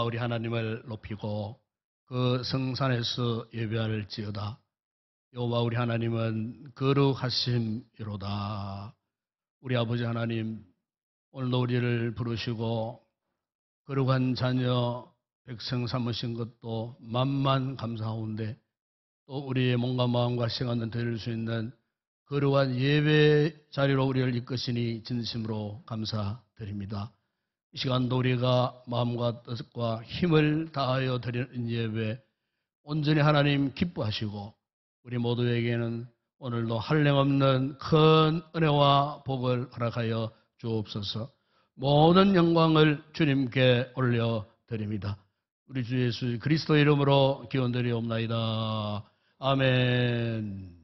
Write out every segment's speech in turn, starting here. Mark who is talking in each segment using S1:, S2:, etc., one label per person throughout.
S1: 우리 하나님을 높이고 그 성산에서 예배할지어다. 여호와 우리 하나님은 거룩하심이로다. 우리 아버지 하나님, 오늘도 우리를 부르시고 거룩한 자녀 백성 삼으신 것도 만만 감사하온데, 또 우리의 몸과 마음과 시간을 드릴 수 있는 거룩한 예배 자리로 우리를 이끄시니 진심으로 감사드립니다. 이 시간도 우리가 마음과 뜻과 힘을 다하여 드리는 예배 온전히 하나님 기뻐하시고, 우리 모두에게는 오늘도 한량없는 큰 은혜와 복을 허락하여 주옵소서. 모든 영광을 주님께 올려드립니다. 우리 주 예수 그리스도 이름으로 기원드리옵나이다. 아멘.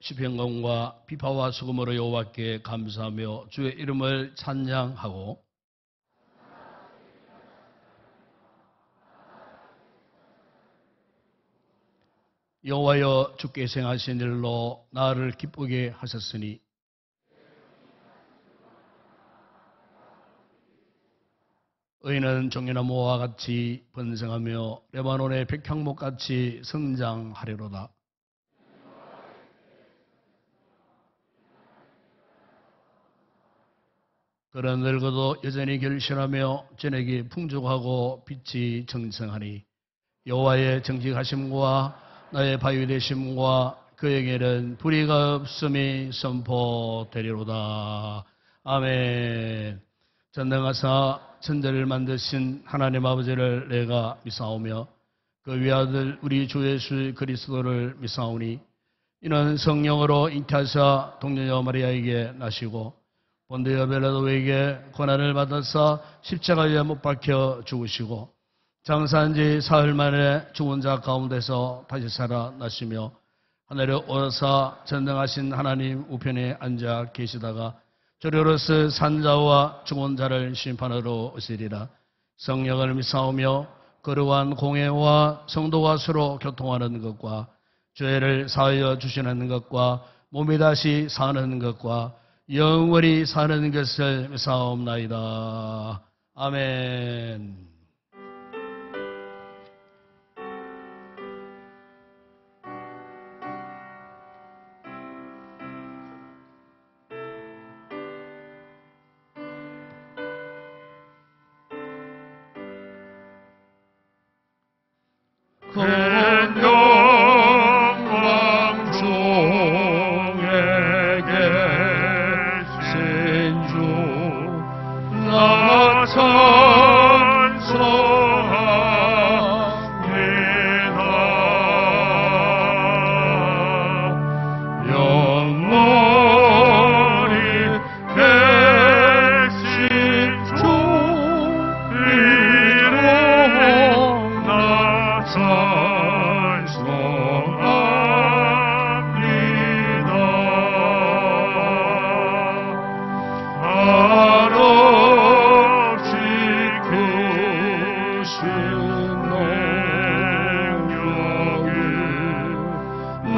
S1: 시편강과 비파와 수금으로 여호와께 감사하며 주의 이름을 찬양하고, 여호와여 주께 행하신 일로 나를 기쁘게 하셨으니 의인은 종려나무와 같이 번성하며 레바논의 백향목같이 성장하리로다. 그런 늙어도 여전히 결실하며 저녁이 풍족하고 빛이 정성하니 여호와의 정직하심과 나의 바위 되심과 그에게는 불의가 없음이 선포되리로다. 아멘. 전능하사 천지를 만드신 하나님 아버지를 내가 믿사오며 그 위아들 우리 주 예수 그리스도를 믿사오니, 이는 성령으로 잉태하사 동녀여 마리아에게 나시고 본디오 빌라도에게 고난을 받아서 십자가에 못 박혀 죽으시고 장사한 지 사흘 만에 죽은 자 가운데서 다시 살아나시며 하늘에 오르사 전능하신 하나님 우편에 앉아 계시다가 저리로서 산자와 죽은 자를 심판하러 오시리라. 성령을 믿사오며 거룩한 공회와 성도가 서로 교통하는 것과 죄를 사하여 주시는 것과 몸이 다시 사는 것과 영원히 사는 것을 믿사옵나이다. 아멘. 큰 영광 중에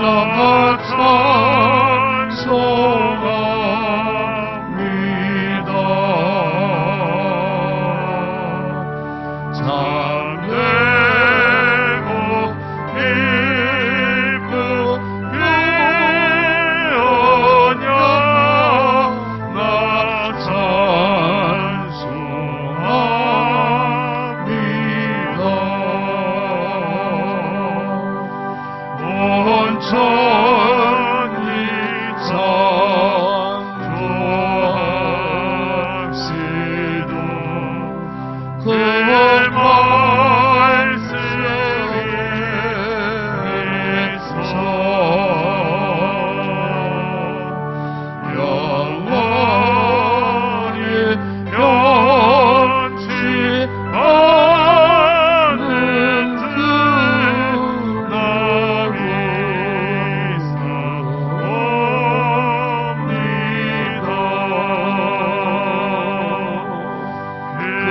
S1: 나 찬송합니다. 참되고 기쁘며 나 찬송합니다. 온 천이 창조합시도 그 말씀에서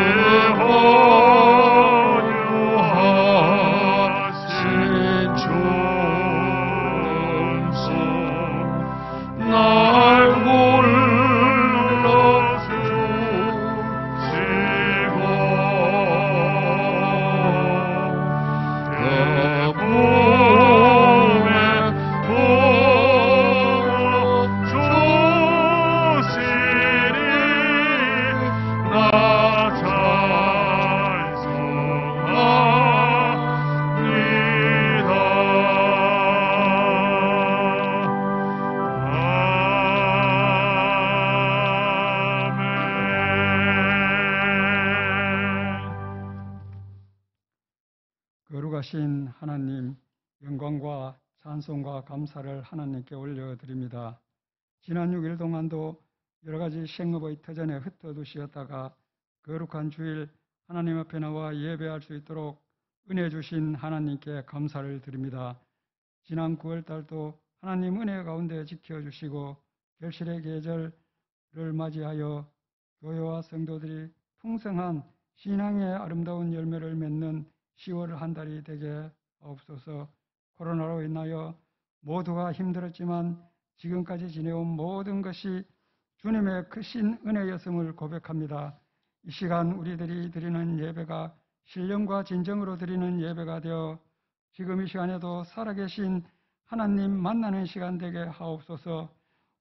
S1: 영원히 변치않는 듯 나고
S2: 거룩하신 하나님, 영광과 찬송과 감사를 하나님께 올려드립니다. 지난 6일 동안도 여러 가지 생업의 터전에 흩어두시었다가 거룩한 주일 하나님 앞에 나와 예배할 수 있도록 은혜 주신 하나님께 감사를 드립니다. 지난 9월 달도 하나님 은혜 가운데 지켜주시고 결실의 계절을 맞이하여 교회와 성도들이 풍성한 신앙의 아름다운 열매를 맺는 10월 한 달이 되게 하옵소서. 코로나로 인하여 모두가 힘들었지만 지금까지 지내온 모든 것이 주님의 크신 은혜였음을 고백합니다. 이 시간 우리들이 드리는 예배가 신령과 진정으로 드리는 예배가 되어 지금 이 시간에도 살아계신 하나님 만나는 시간 되게 하옵소서.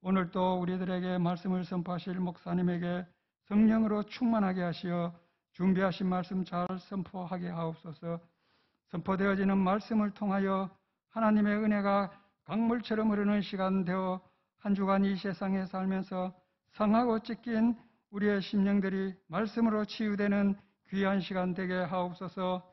S2: 오늘도 우리들에게 말씀을 선포하실 목사님에게 성령으로 충만하게 하시어 준비하신 말씀 잘 선포하게 하옵소서. 선포되어지는 말씀을 통하여 하나님의 은혜가 강물처럼 흐르는 시간 되어 한 주간 이 세상에 살면서 상하고 찢긴 우리의 심령들이 말씀으로 치유되는 귀한 시간 되게 하옵소서.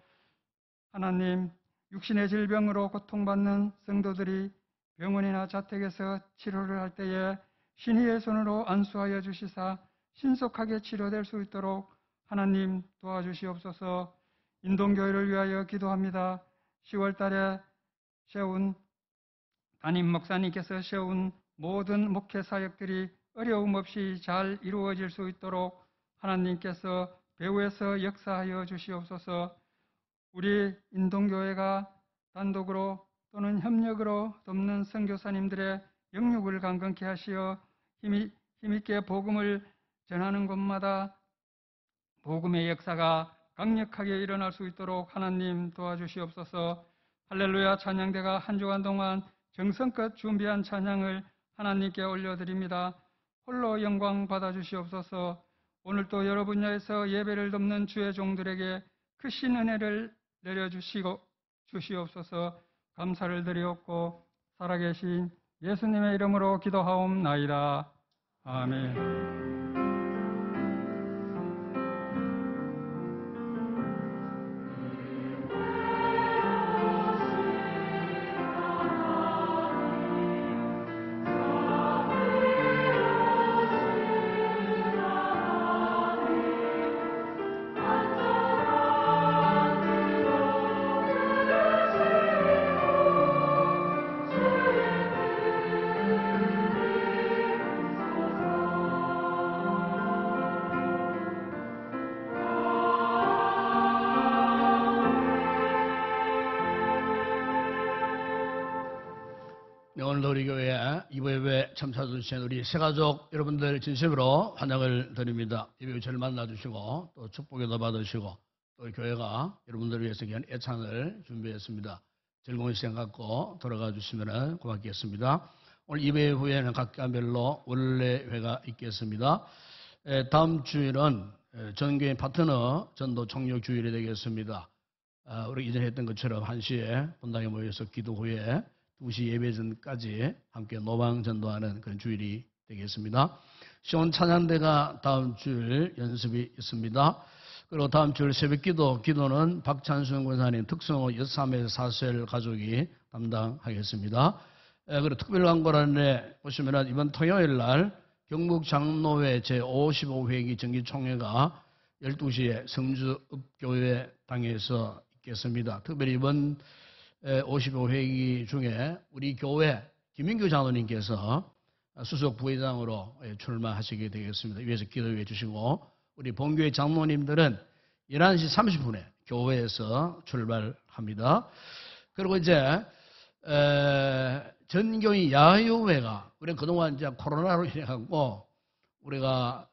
S2: 하나님, 육신의 질병으로 고통받는 성도들이 병원이나 자택에서 치료를 할 때에 신의의 손으로 안수하여 주시사 신속하게 치료될 수 있도록 하나님 도와주시옵소서. 인동교회를 위하여 기도합니다. 10월 달에 세운 담임 목사님께서 세운 모든 목회 사역들이 어려움 없이 잘 이루어질 수 있도록 하나님께서 배후에서 역사하여 주시옵소서. 우리 인동교회가 단독으로 또는 협력으로 돕는 선교사님들의 영육을 강건케 하시어 힘있게 복음을 전하는 곳마다 복음의 역사가 강력하게 일어날 수 있도록 하나님 도와주시옵소서. 할렐루야 찬양대가 한 주간 동안 정성껏 준비한 찬양을 하나님께 올려드립니다. 홀로 영광 받아주시옵소서. 오늘도 여러 분야에서 예배를 돕는 주의 종들에게 크신 은혜를 내려주시옵소서. 감사를 드리옵고 살아계신 예수님의 이름으로 기도하옵나이다. 아멘.
S3: 네, 오늘도 우리 교회 이부 예배 참석해주신 우리 새가족 여러분들 진심으로 환영을 드립니다. 예배 저를 만나주시고 또 축복에도 받으시고 또 교회가 여러분들을 위해서 귀한 애찬을 준비했습니다. 즐거운 시간 갖고 돌아가 주시면 고맙겠습니다. 오늘 예배 후에는 각 교회별로 원래회가 있겠습니다. 다음 주일은 전교회 파트너 전도 총력 주일이 되겠습니다. 우리 이전에 했던 것처럼 1시에 본당에 모여서 기도 후에 2시 예배 전까지 함께 노방 전도하는 그런 주일이 되겠습니다. 시온 찬양대가 다음 주일 연습이 있습니다. 그리고 다음 주일 새벽 기도는 박찬순 권사님 특성호 6.3에서 4셀 가족이 담당하겠습니다. 그리고 특별 광고란에 보시면 이번 토요일 날 경북 장로회 제55회기 정기총회가 12시에 성주읍교회 당에서 있겠습니다. 특별히 이번 55회기 중에 우리 교회 김민규 장로님께서 수석 부회장으로 출마하시게 되겠습니다. 위에서 기도해 주시고 우리 본교회 장로님들은 11시 30분에 교회에서 출발합니다. 그리고 이제 전교인 야유회가 우리가 그동안 이제 코로나로 인해 갖고 우리가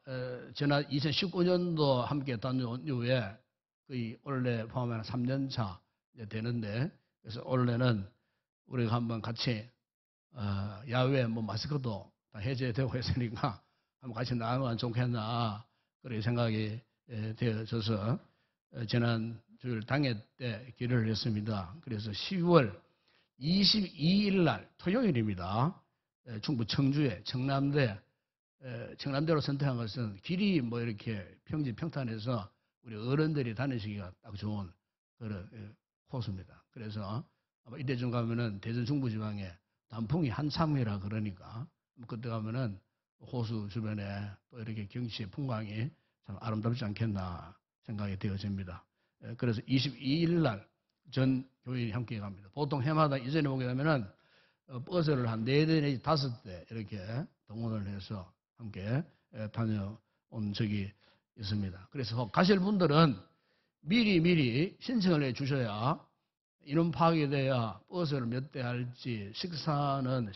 S3: 지난 2019년도 함께 다녀온 이후에 거의 올해 포함하면 3년 차 되는데 그래서 올해는 우리가 한번 같이 야외 뭐 마스크도 다 해제되고 했으니까 한번 같이 나가면 좋겠나 그렇게 생각이 되어져서 지난 주일 당회 때 기도를 했습니다. 그래서 12월 22일 날 토요일입니다. 충북 청주에 청남대로 선택한 것은 길이 뭐 이렇게 평탄해서 우리 어른들이 다니시기가 딱 좋은 그런 호수입니다. 그래서 아마 이때쯤 가면은 대전 중부지방에 단풍이 한참이라 그러니까 그때 가면은 호수 주변에 또 이렇게 경치의 풍광이 참 아름답지 않겠나 생각이 되어집니다. 그래서 22일 날 전 교인이 함께 갑니다. 보통 해마다 이전에 보게 되면은 버스를 한 4대 내지 5대 이렇게 동원을 해서 함께 다녀온 적이 있습니다. 그래서 가실 분들은 미리 신청을 해 주셔야 인원 파악이 돼야 버스를 몇 대 할지 식당은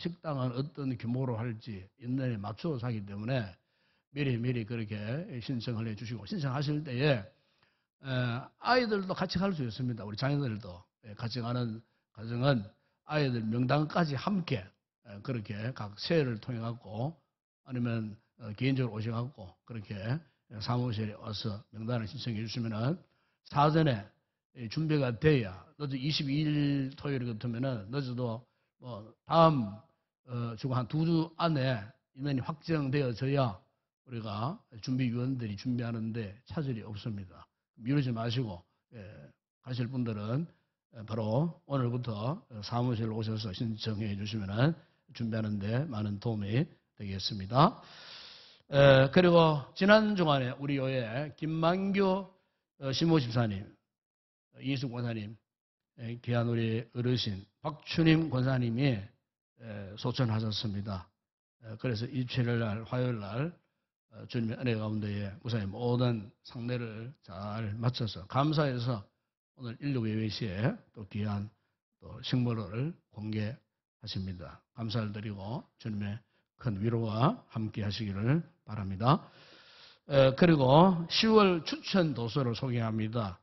S3: 어떤 규모로 할지 인원에 맞춰서 하기 때문에 미리 그렇게 신청을 해 주시고 신청하실 때에 아이들도 같이 갈 수 있습니다. 우리 자녀들도 같이 가는 가정은 아이들 명단까지 함께 그렇게 각 세를 통해 갖고 아니면 개인적으로 오셔갖고 그렇게 사무실에 와서 명단을 신청해 주시면은 사전에 준비가 돼야 늦어 22일 토요일 같으면은 늦어도 뭐 다음 주고 한 2주 안에 인원이 확정되어져야 우리가 준비위원들이 준비하는데 차질이 없습니다. 미루지 마시고 가실 분들은 바로 오늘부터 사무실로 오셔서 신청해 주시면 준비하는데 많은 도움이 되겠습니다. 그리고 지난 주간에 우리 교회 김만규 시모집사님, 이수 권사님, 귀한 우리 어르신 박추림 권사님이 소천하셨습니다. 그래서 27일 날 화요일 날 주님의 은혜 가운데에 무사히 모든 상례를 잘 마쳐서 감사해서 오늘 인류 예배 시에 또 귀한 또 식물을 공개하십니다. 감사를 드리고 주님의 큰 위로와 함께 하시기를 바랍니다. 그리고 10월 추천 도서를 소개합니다.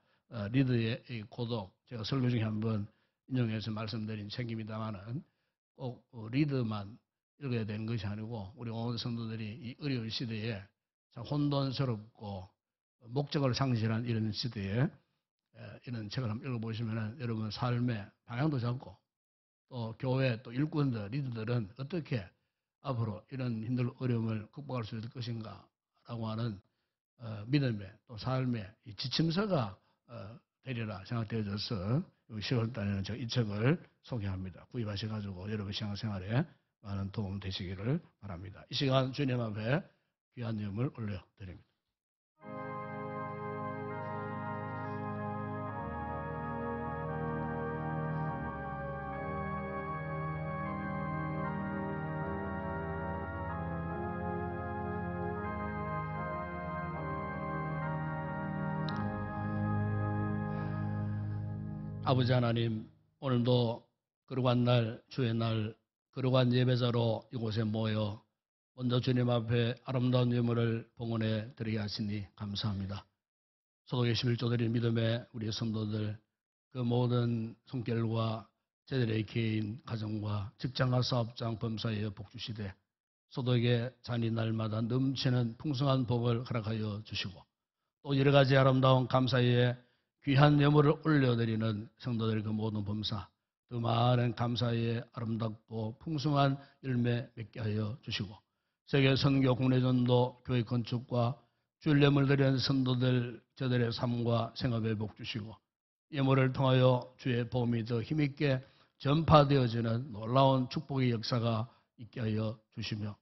S3: 리드의 고독, 제가 설교 중에 한번 인용해서 말씀드린 책입니다만은 꼭 리드만 읽어야 되는 것이 아니고 우리 온 성도들이 이 어려운 시대에 참 혼돈스럽고 목적을 상실한 이런 시대에 이런 책을 한번 읽어보시면 여러분 삶의 방향도 잡고 또 교회 또 일꾼들, 리더들은 어떻게 앞으로 이런 힘든 어려움을 극복할 수 있을 것인가 라고 하는 믿음의 또 삶의 지침서가 되리라 생각되어져서 10월 달에는 제가 이 책을 소개합니다. 구입하셔가지고 여러분 신앙생활에 많은 도움 되시기를 바랍니다. 이 시간 주님 앞에 귀한 예물을 올려드립니다. 아버지 하나님, 오늘도 거룩한 날, 주의 날, 거룩한 예배자로 이곳에 모여 먼저 주님 앞에 아름다운 예물을 봉헌해 드리게 하시니 감사합니다. 소독의 11조들이 믿음의 우리 성도들 그 모든 손길과 저들의 개인, 가정과 직장과 사업장, 범사에 복 주시되 소독의 잔이 날마다 넘치는 풍성한 복을 허락하여 주시고 또 여러 가지 아름다운 감사의 귀한 예물을 올려드리는 성도들 그 모든 범사 그 많은 감사의 아름답고 풍성한 열매 맺게 하여 주시고 세계 선교 국내전도 교회 건축과 주일 예물 드리는 성도들 저들의 삶과 생업에 복 주시고 예물을 통하여 주의 복음이 더 힘있게 전파되어지는 놀라운 축복의 역사가 있게 하여 주시며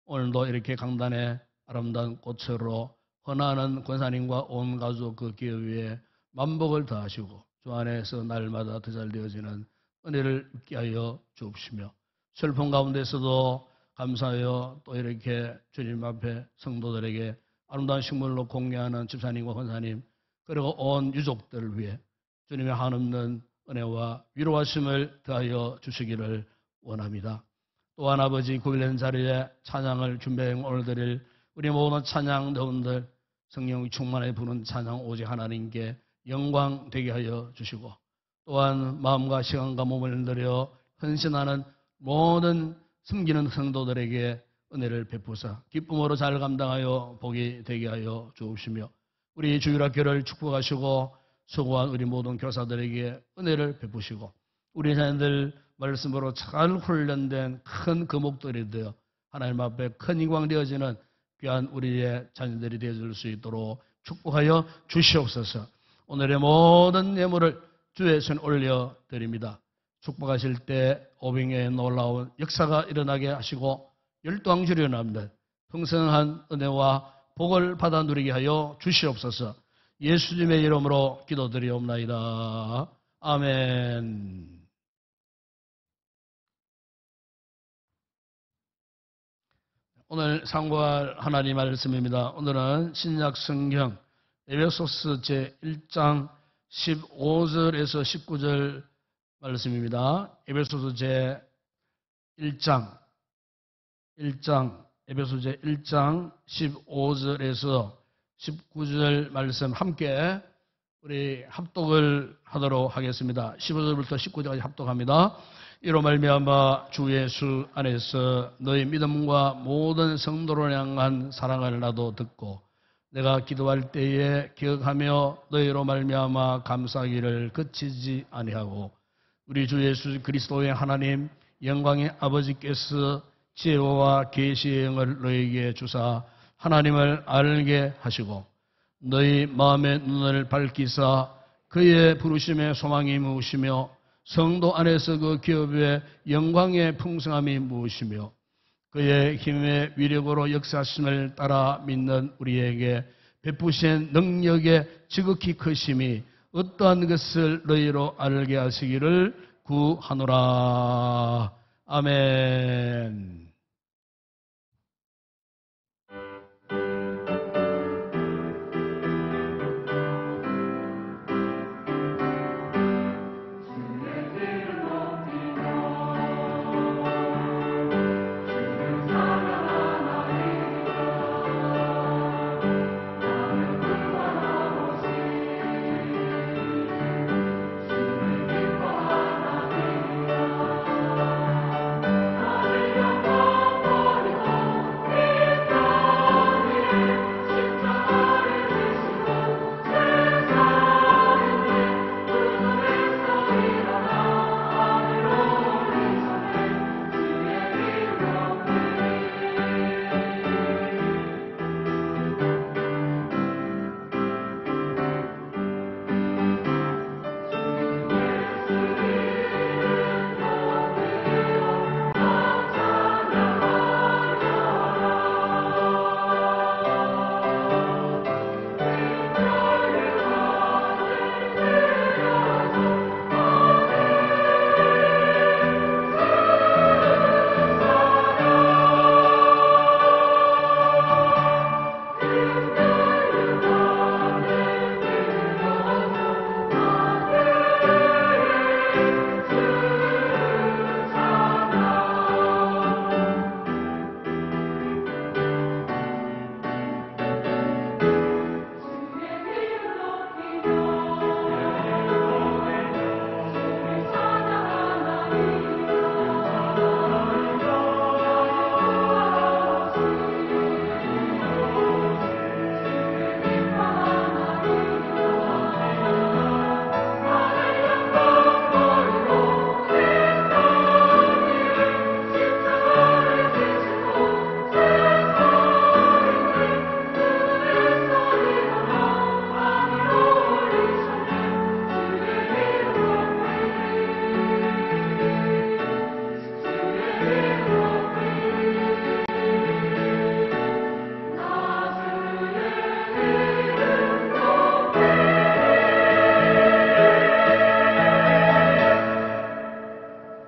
S3: 오늘도 이렇게 강단에 아름다운 꽃으로 헌하는 권사님과 온 가족 그 기업 위에 만복을 더하시고 주 안에서 날마다 더 잘 되어지는 은혜를 있게 하여 주옵시며 슬픔 가운데서도 감사하여 또 이렇게 주님 앞에 성도들에게 아름다운 식물로 공개하는 집사님과 권사님 그리고 온 유족들을 위해 주님의 한없는 은혜와 위로하심을 더하여 주시기를 원합니다. 또한 아버지 9일 자리에 찬양을 준비해 오늘 드릴 우리 모든 찬양대원들 성령이 충만해 부는 찬양 오직 하나님께 영광 되게 하여 주시고 또한 마음과 시간과 몸을 들여 헌신하는 모든 섬기는 성도들에게 은혜를 베푸사 기쁨으로 잘 감당하여 복이 되게 하여 주옵시며 우리 주일학교를 축복하시고 수고한 우리 모든 교사들에게 은혜를 베푸시고 우리 자녀들 말씀으로 잘 훈련된 큰 거목들이 되어 하나님 앞에 큰 영광 되어지는 귀한 우리의 자녀들이 되어줄 수 있도록 축복하여 주시옵소서. 오늘의 모든 예물을 주의 손 올려드립니다. 축복하실 때 오병의 놀라운 역사가 일어나게 하시고 열두왕 주련합니다. 풍성한 은혜와 복을 받아 누리게 하여 주시옵소서. 예수님의 이름으로 기도드리옵나이다. 아멘. 오늘 상고할 하나님 말씀입니다. 오늘은 신약 성경 에베소서 제1장 15절에서 19절 말씀입니다. 에베소서 제1장 에베소 제1장 15절에서 19절 말씀 함께 우리 합독을 하도록 하겠습니다. 15절부터 19절까지 합독합니다. 이로 말미암아 주 예수 안에서 너희 믿음과 모든 성도를 향한 사랑을 나도 듣고 내가 기도할 때에 기억하며 너희로 말미암아 감사하기를 그치지 아니하고 우리 주 예수 그리스도의 하나님 영광의 아버지께서 지혜와 계시의 영을 너희에게 주사 하나님을 알게 하시고 너희 마음의 눈을 밝히사 그의 부르심의 소망이 무엇이며 성도 안에서 그 기업의 영광의 풍성함이 무엇이며 그의 힘의 위력으로 역사하심을 따라 믿는 우리에게 베푸신 능력의 지극히 크심이 어떠한 것을 너희로 알게 하시기를 구하노라. 아멘.
S1: Alleluia.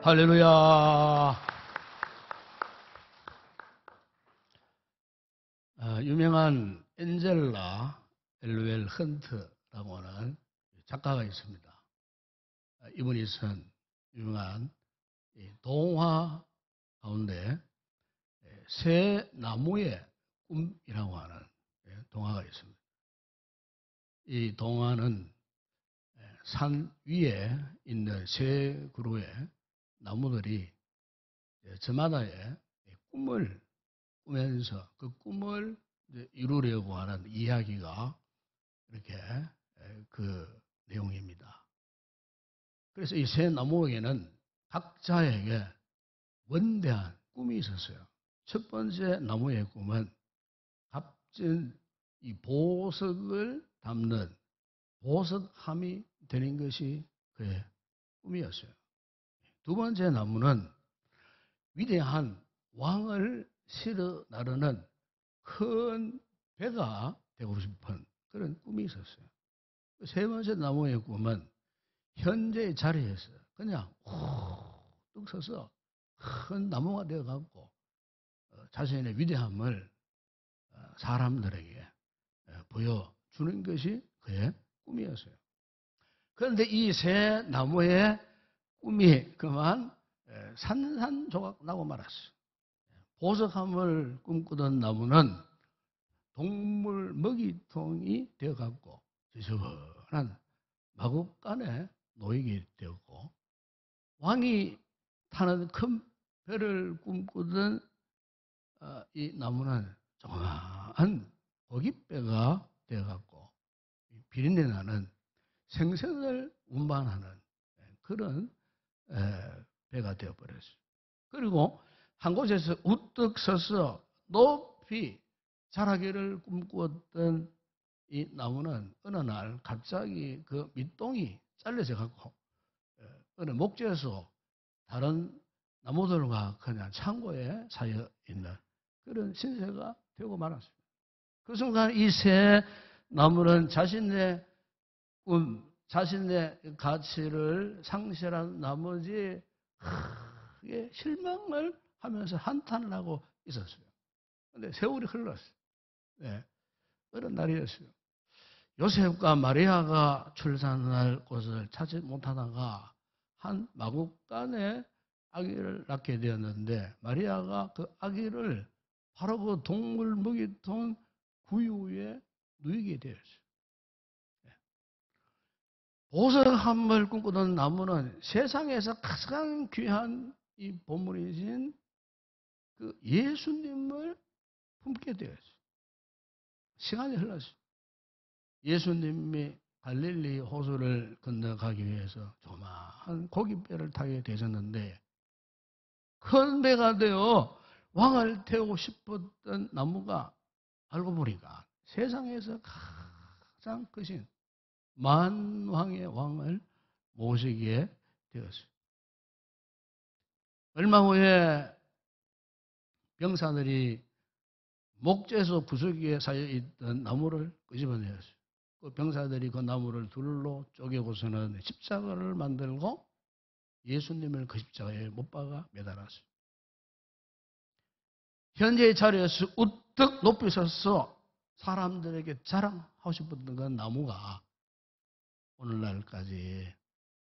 S3: 할렐루야. 유명한 엔젤라 엘웰 헌트라고 하는 작가가 있습니다. 이분이 쓴 유명한 동화 가운데 새 나무의 꿈이라고 하는 동화가 있습니다. 이 동화는 산 위에 있는 세 그루의 나무들이 저마다의 꿈을 꾸면서 그 꿈을 이루려고 하는 이야기가 이렇게 그 내용입니다. 그래서 이 세 나무에게는 각자에게 원대한 꿈이 있었어요. 첫 번째 나무의 꿈은 값진 이 보석을 담는 보석함이 되는 것이 그의 꿈이었어요. 두 번째 나무는 위대한 왕을 실어 나르는 큰 배가 되고 싶은 그런 꿈이 있었어요. 세 번째 나무의 꿈은 현재의 자리에서 그냥 뚝 서서 큰 나무가 되어갖고 자신의 위대함을 사람들에게 보여주는 것이 그의 꿈이었어요. 그런데 이 세 나무의 꿈이 그만 산산조각 나고 말았어요. 보석함을 꿈꾸던 나무는 동물 먹이통이 되어갖고 지저분한 마국간에 놓이게 되었고, 왕이 타는 큰 배를 꿈꾸던 이 나무는 조그마한 고깃배가 되어갖고 비린내 나는 생선을 운반하는 그런 배가 되어버렸어요. 그리고 한 곳에서 우뚝 서서 높이 자라기를 꿈꾸었던 이 나무는 어느 날 갑자기 그 밑동이 잘려져 갖고 어느 목재에서 다른 나무들과 그냥 창고에 쌓여 있는 그런 신세가 되고 말았습니다. 그 순간 이 세 나무는 자신의 꿈, 자신의 가치를 상실한 나머지 크게 실망을 하면서 한탄을 하고 있었어요. 그런데 세월이 흘렀어요. 네, 어느 날이었어요. 요셉과 마리아가 출산할 곳을 찾지 못하다가 한 마국간에 아기를 낳게 되었는데, 마리아가 그 아기를 바로 그 동물 먹이통 구유에 누이게 되었어요. 보석함을 꿈꾸던 나무는 세상에서 가장 귀한 이 보물이신 그 예수님을 품게 되었어요. 시간이 흘렀어요. 예수님이 갈릴리 호수를 건너가기 위해서 조그마한 고깃배를 타게 되셨는데, 큰 배가 되어 왕을 태우고 싶었던 나무가 알고 보니까 세상에서 가장 크신 만왕의 왕을 모시게 되었어요. 얼마 후에 병사들이 목재소 구석기에 쌓여있던 나무를 끄집어내었어요. 그 병사들이 그 나무를 둘로 쪼개고서는 십자가를 만들고 예수님을 그 십자가에 못 박아 매달았어요. 현재의 자리에서 우뚝 높이 서서 사람들에게 자랑하고 싶었던 그 나무가 오늘날까지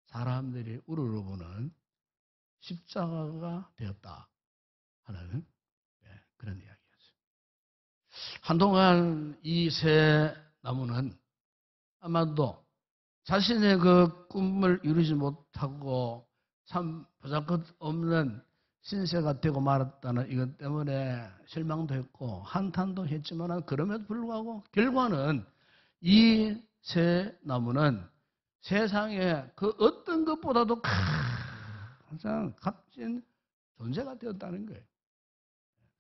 S3: 사람들이 우러러보는 십자가가 되었다 하는 그런 이야기였어요. 한동안 이 세 나무는 아마도 자신의 그 꿈을 이루지 못하고 참 보잘것없는 신세가 되고 말았다는 이것 때문에 실망도 했고 한탄도 했지만, 그럼에도 불구하고 결과는 이 세 나무는 세상에 그 어떤 것보다도 가장 값진 존재가 되었다는 거예요.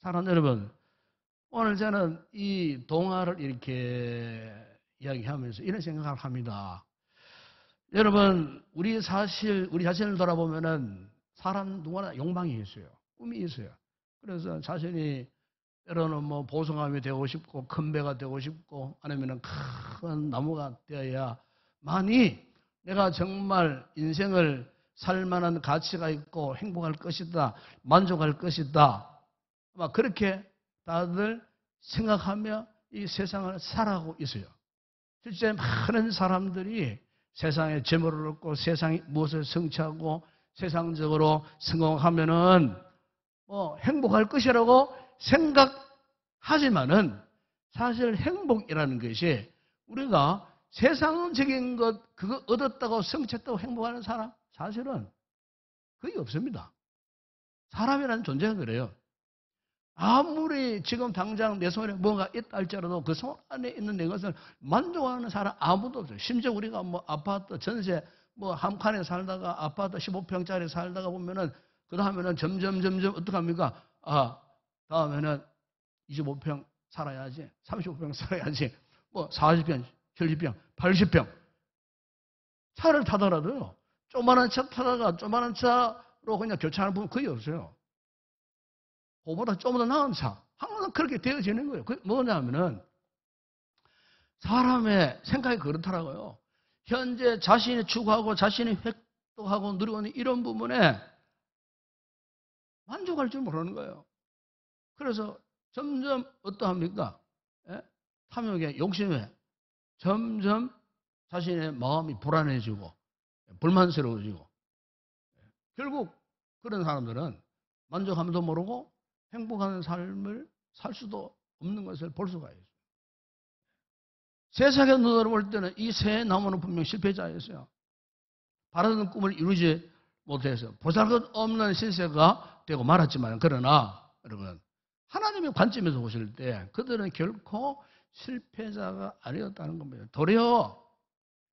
S3: 사랑하는 여러분, 오늘 저는 이 동화를 이렇게 이야기하면서 이런 생각을 합니다. 여러분, 우리 자신을 돌아보면은 사람 누구나 욕망이 있어요. 꿈이 있어요. 그래서 자신이 때로는 뭐 보성함이 되고 싶고 큰 배가 되고 싶고 아니면은 큰 나무가 되어야만이 내가 정말 인생을 살만한 가치가 있고 행복할 것이다, 만족할 것이다. 아마 그렇게 다들 생각하며 이 세상을 살아가고 있어요. 실제 많은 사람들이 세상에 재물을 얻고 세상에 무엇을 성취하고 세상적으로 성공하면은 행복할 것이라고 생각하지만은 사실 행복이라는 것이 우리가 세상적인 것 그거 얻었다고 성취했다고 행복하는 사람 사실은 거의 없습니다. 사람이라는 존재가 그래요. 아무리 지금 당장 내 손에 뭔가 있다 할지라도 그 손 안에 있는 내 것을 만족하는 사람 아무도 없어요. 심지어 우리가 뭐 아파트 전세 뭐 한 칸에 살다가 아파트 15평짜리 살다가 보면은 그 다음에는 점점 어떡합니까? 다음에는 25평 살아야지, 35평 살아야지, 뭐 40평, 70평, 80평 차를 타더라도요. 조그마한 차 타다가 조그마한 차로 그냥 교차하는 분은 거의 없어요. 그보다 좀 더 나은 차. 항상 그렇게 되어지는 거예요. 그게 뭐냐면은 사람의 생각이 그렇더라고요. 현재 자신이 추구하고 자신이 획득하고 누리고 있는 이런 부분에 만족할 줄 모르는 거예요. 그래서 점점 어떠합니까? 탐욕에 욕심에 점점 자신의 마음이 불안해지고 불만스러워지고 결국 그런 사람들은 만족함도 모르고 행복한 삶을 살 수도 없는 것을 볼 수가 있어요. 세상의 눈으로 볼 때는 이 새 나무는 분명 실패자였어요. 바라던 꿈을 이루지 못해서 보잘것없는 신세가 되고 말았지만 그러나 여러분 하나님의 관점에서 보실 때 그들은 결코 실패자가 아니었다는 겁니다. 도리어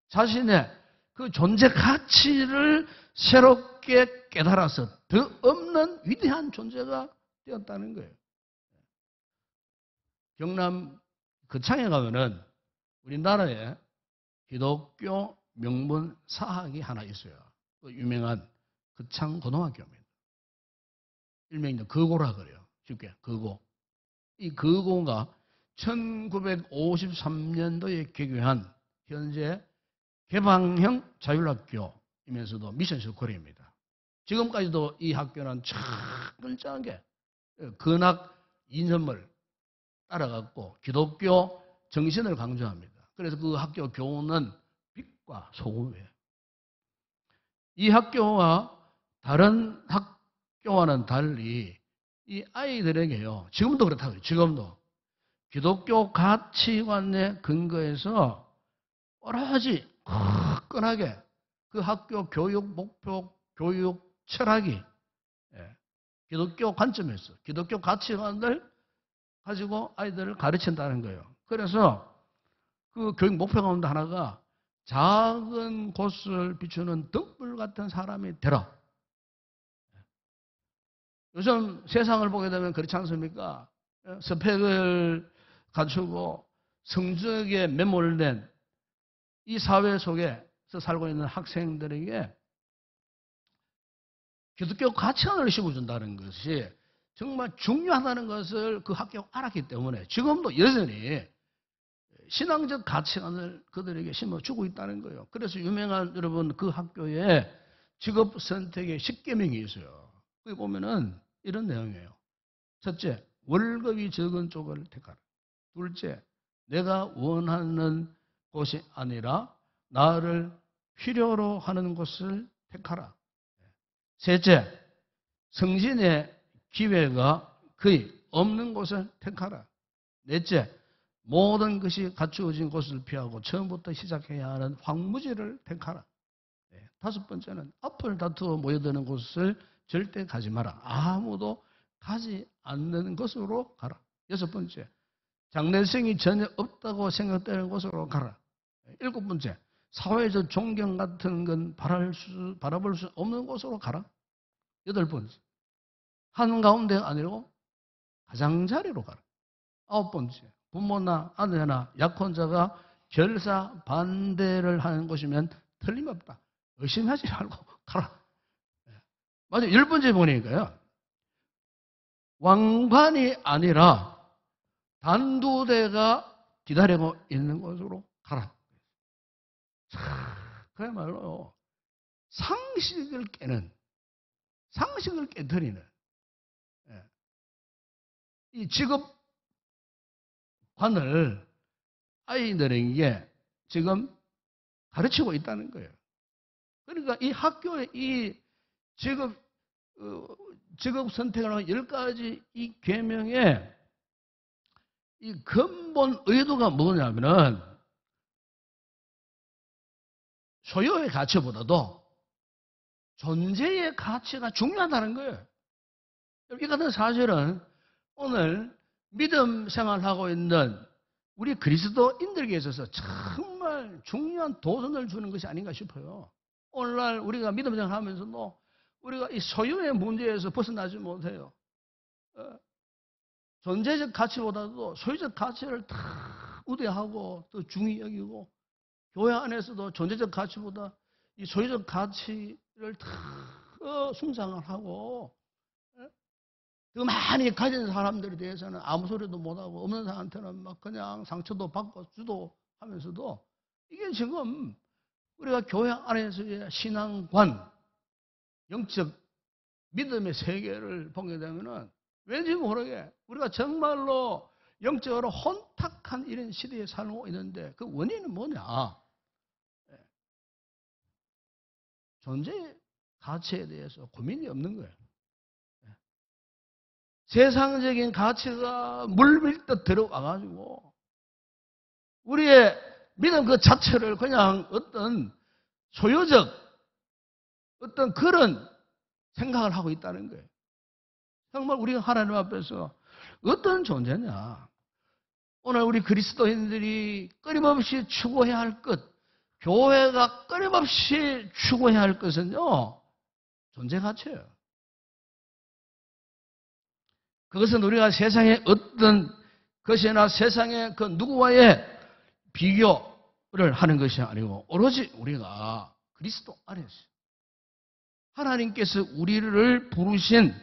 S3: 자신의 그 존재 가치를 새롭게 깨달아서 더 없는 위대한 존재가 되었다는 거예요. 경남 거창에 가면은 우리나라에 기독교 명문 사학이 하나 있어요. 그 유명한 거창고등학교입니다. 일명이 거고라 그래요. 쉽게 거고. 이 거고가 1953년도에 개교한 현재 개방형 자율학교이면서도 미션스 코리아입니다. 지금까지도 이 학교는 철저하게 근학 인선을 따라갔고 기독교 정신을 강조합니다. 그래서 그 학교 교훈은 빛과 소금이에요. 이 학교와 다른 학교와는 달리 이 아이들에게요. 지금도 그렇다고요. 지금도 기독교 가치관에 근거해서 오로지 화끈하게 그 학교 교육 목표, 교육 철학이 기독교 관점에서 기독교 가치관을 가지고 아이들을 가르친다는 거예요. 그래서 그 교육 목표 가운데 하나가 작은 곳을 비추는 등불 같은 사람이 되라. 요즘 세상을 보게 되면 그렇지 않습니까? 스펙을 갖추고 성적에 매몰된 이 사회 속에서 살고 있는 학생들에게 기독교 가치관을 심어준다는 것이 정말 중요하다는 것을 그 학교가 알았기 때문에 지금도 여전히 신앙적 가치관을 그들에게 심어주고 있다는 거예요. 그래서 유명한 여러분 그 학교에 직업 선택의 10계명이 있어요. 거기 보면은 이런 내용이에요. 첫째, 월급이 적은 쪽을 택하라. 둘째, 내가 원하는 곳이 아니라 나를 필요로 하는 곳을 택하라. 셋째, 성신의 기회가 거의 없는 곳을 택하라. 넷째, 모든 것이 갖추어진 곳을 피하고 처음부터 시작해야 하는 황무지를 택하라. 다섯 번째는 앞을 다투어 모여드는 곳을 절대 가지 마라. 아무도 가지 않는 곳으로 가라. 여섯 번째, 장래성이 전혀 없다고 생각되는 곳으로 가라. 일곱 번째, 사회적 존경 같은 건 바라볼 수 없는 곳으로 가라. 여덟 번째, 한가운데가 아니고 가장자리로 가라. 아홉 번째, 부모나 아내나 약혼자가 결사 반대를 하는 것이면 틀림없다. 의심하지 말고 가라. 맞아요. 열 번째 보니까요. 왕관이 아니라 단두대가 기다리고 있는 곳으로 가라. 그야말로 상식을 깨는, 상식을 깨뜨리는 이 직업관을 아이들에게 지금 가르치고 있다는 거예요. 그러니까 이 학교의 이 직업 선택을 하는 10가지 이 계명의 이 근본 의도가 뭐냐면은 소유의 가치보다도 존재의 가치가 중요하다는 거예요. 이 같은 사실은 오늘 믿음 생활하고 있는 우리 그리스도인들에게 있어서 정말 중요한 도전을 주는 것이 아닌가 싶어요. 오늘날 우리가 믿음 생활하면서도 우리가 이 소유의 문제에서 벗어나지 못해요. 존재적 가치보다도 소유적 가치를 다 우대하고 또 중히 여기고 교회 안에서도 존재적 가치보다 이 소유적 가치를 다 숭상을 하고 그 많이 가진 사람들에 대해서는 아무 소리도 못하고 없는 사람한테는 막 그냥 상처도 받고 주도 하면서도 이게 지금 우리가 교회 안에서의 신앙관, 영적 믿음의 세계를 보게 되면은 왠지 모르게 우리가 정말로 영적으로 혼탁한 이런 시대에 살고 있는데 그 원인은 뭐냐? 존재의 가치에 대해서 고민이 없는 거예요. 세상적인 가치가 물밀듯 들어와가지고 우리의 믿음 그 자체를 그냥 어떤 소유적 어떤 그런 생각을 하고 있다는 거예요. 정말 우리가 하나님 앞에서 어떤 존재냐? 오늘 우리 그리스도인들이 끊임없이 추구해야 할 것, 교회가 끊임없이 추구해야 할 것은요, 존재 가치예요. 그것은 우리가 세상의 어떤 것이나 세상의 그 누구와의 비교를 하는 것이 아니고 오로지 우리가 그리스도 안에서 하나님께서 우리를 부르신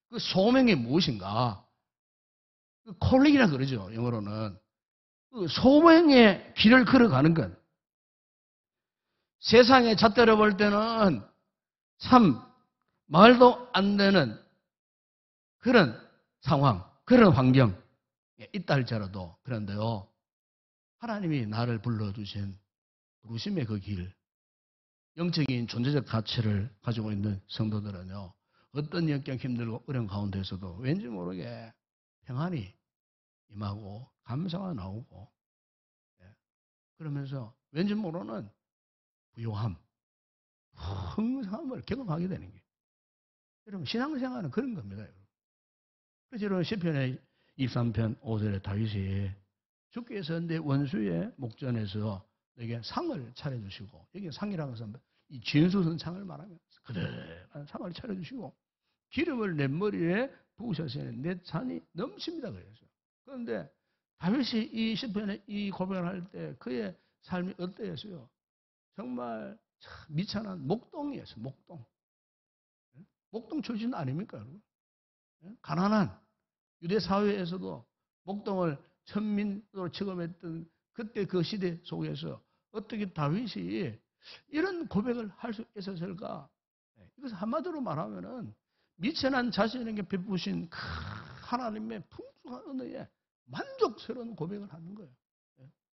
S3: 그 소명이 무엇인가? 그 콜링이라 그러죠. 영어로는. 그 소명의 길을 걸어가는 것. 세상의 잣대로 볼 때는 참 말도 안 되는 그런 상황, 그런 환경에 있다 할지라도 그런데요. 하나님이 나를 불러주신 부르심의 그 길, 영적인 존재적 가치를 가지고 있는 성도들은요. 어떤 영적 힘들고 어려운 가운데서도 왠지 모르게 평안이 임하고 감사가 나오고 그러면서 왠지 모르는 부요함, 풍성함을 경험하게 되는 게 여러분 신앙생활은 그런 겁니다. 그래서 여러분 시편의 23편 5절에 다윗이 주께서 내 원수의 목전에서 내게 상을 차려주시고 여기 상이라고 해서 이 진수선 상을 말하면 그대한 상을 차려주시고 기름을 내 머리에 부으셨으니 내 잔이 넘칩니다. 그래서 그런데 다윗이 이 시편에 이 고백을 할 때 그의 삶이 어떠했어요? 정말 미천한 목동이었어요. 목동 출신 아닙니까? 여러분? 가난한 유대 사회에서도 목동을 천민으로 취급했던 그때 그 시대 속에서 어떻게 다윗이 이런 고백을 할 수 있었을까? 이것을 한마디로 말하면은 미천한 자신에게 베푸신 하나님의 풍성한 은혜에 만족스러운 고백을 하는 거예요.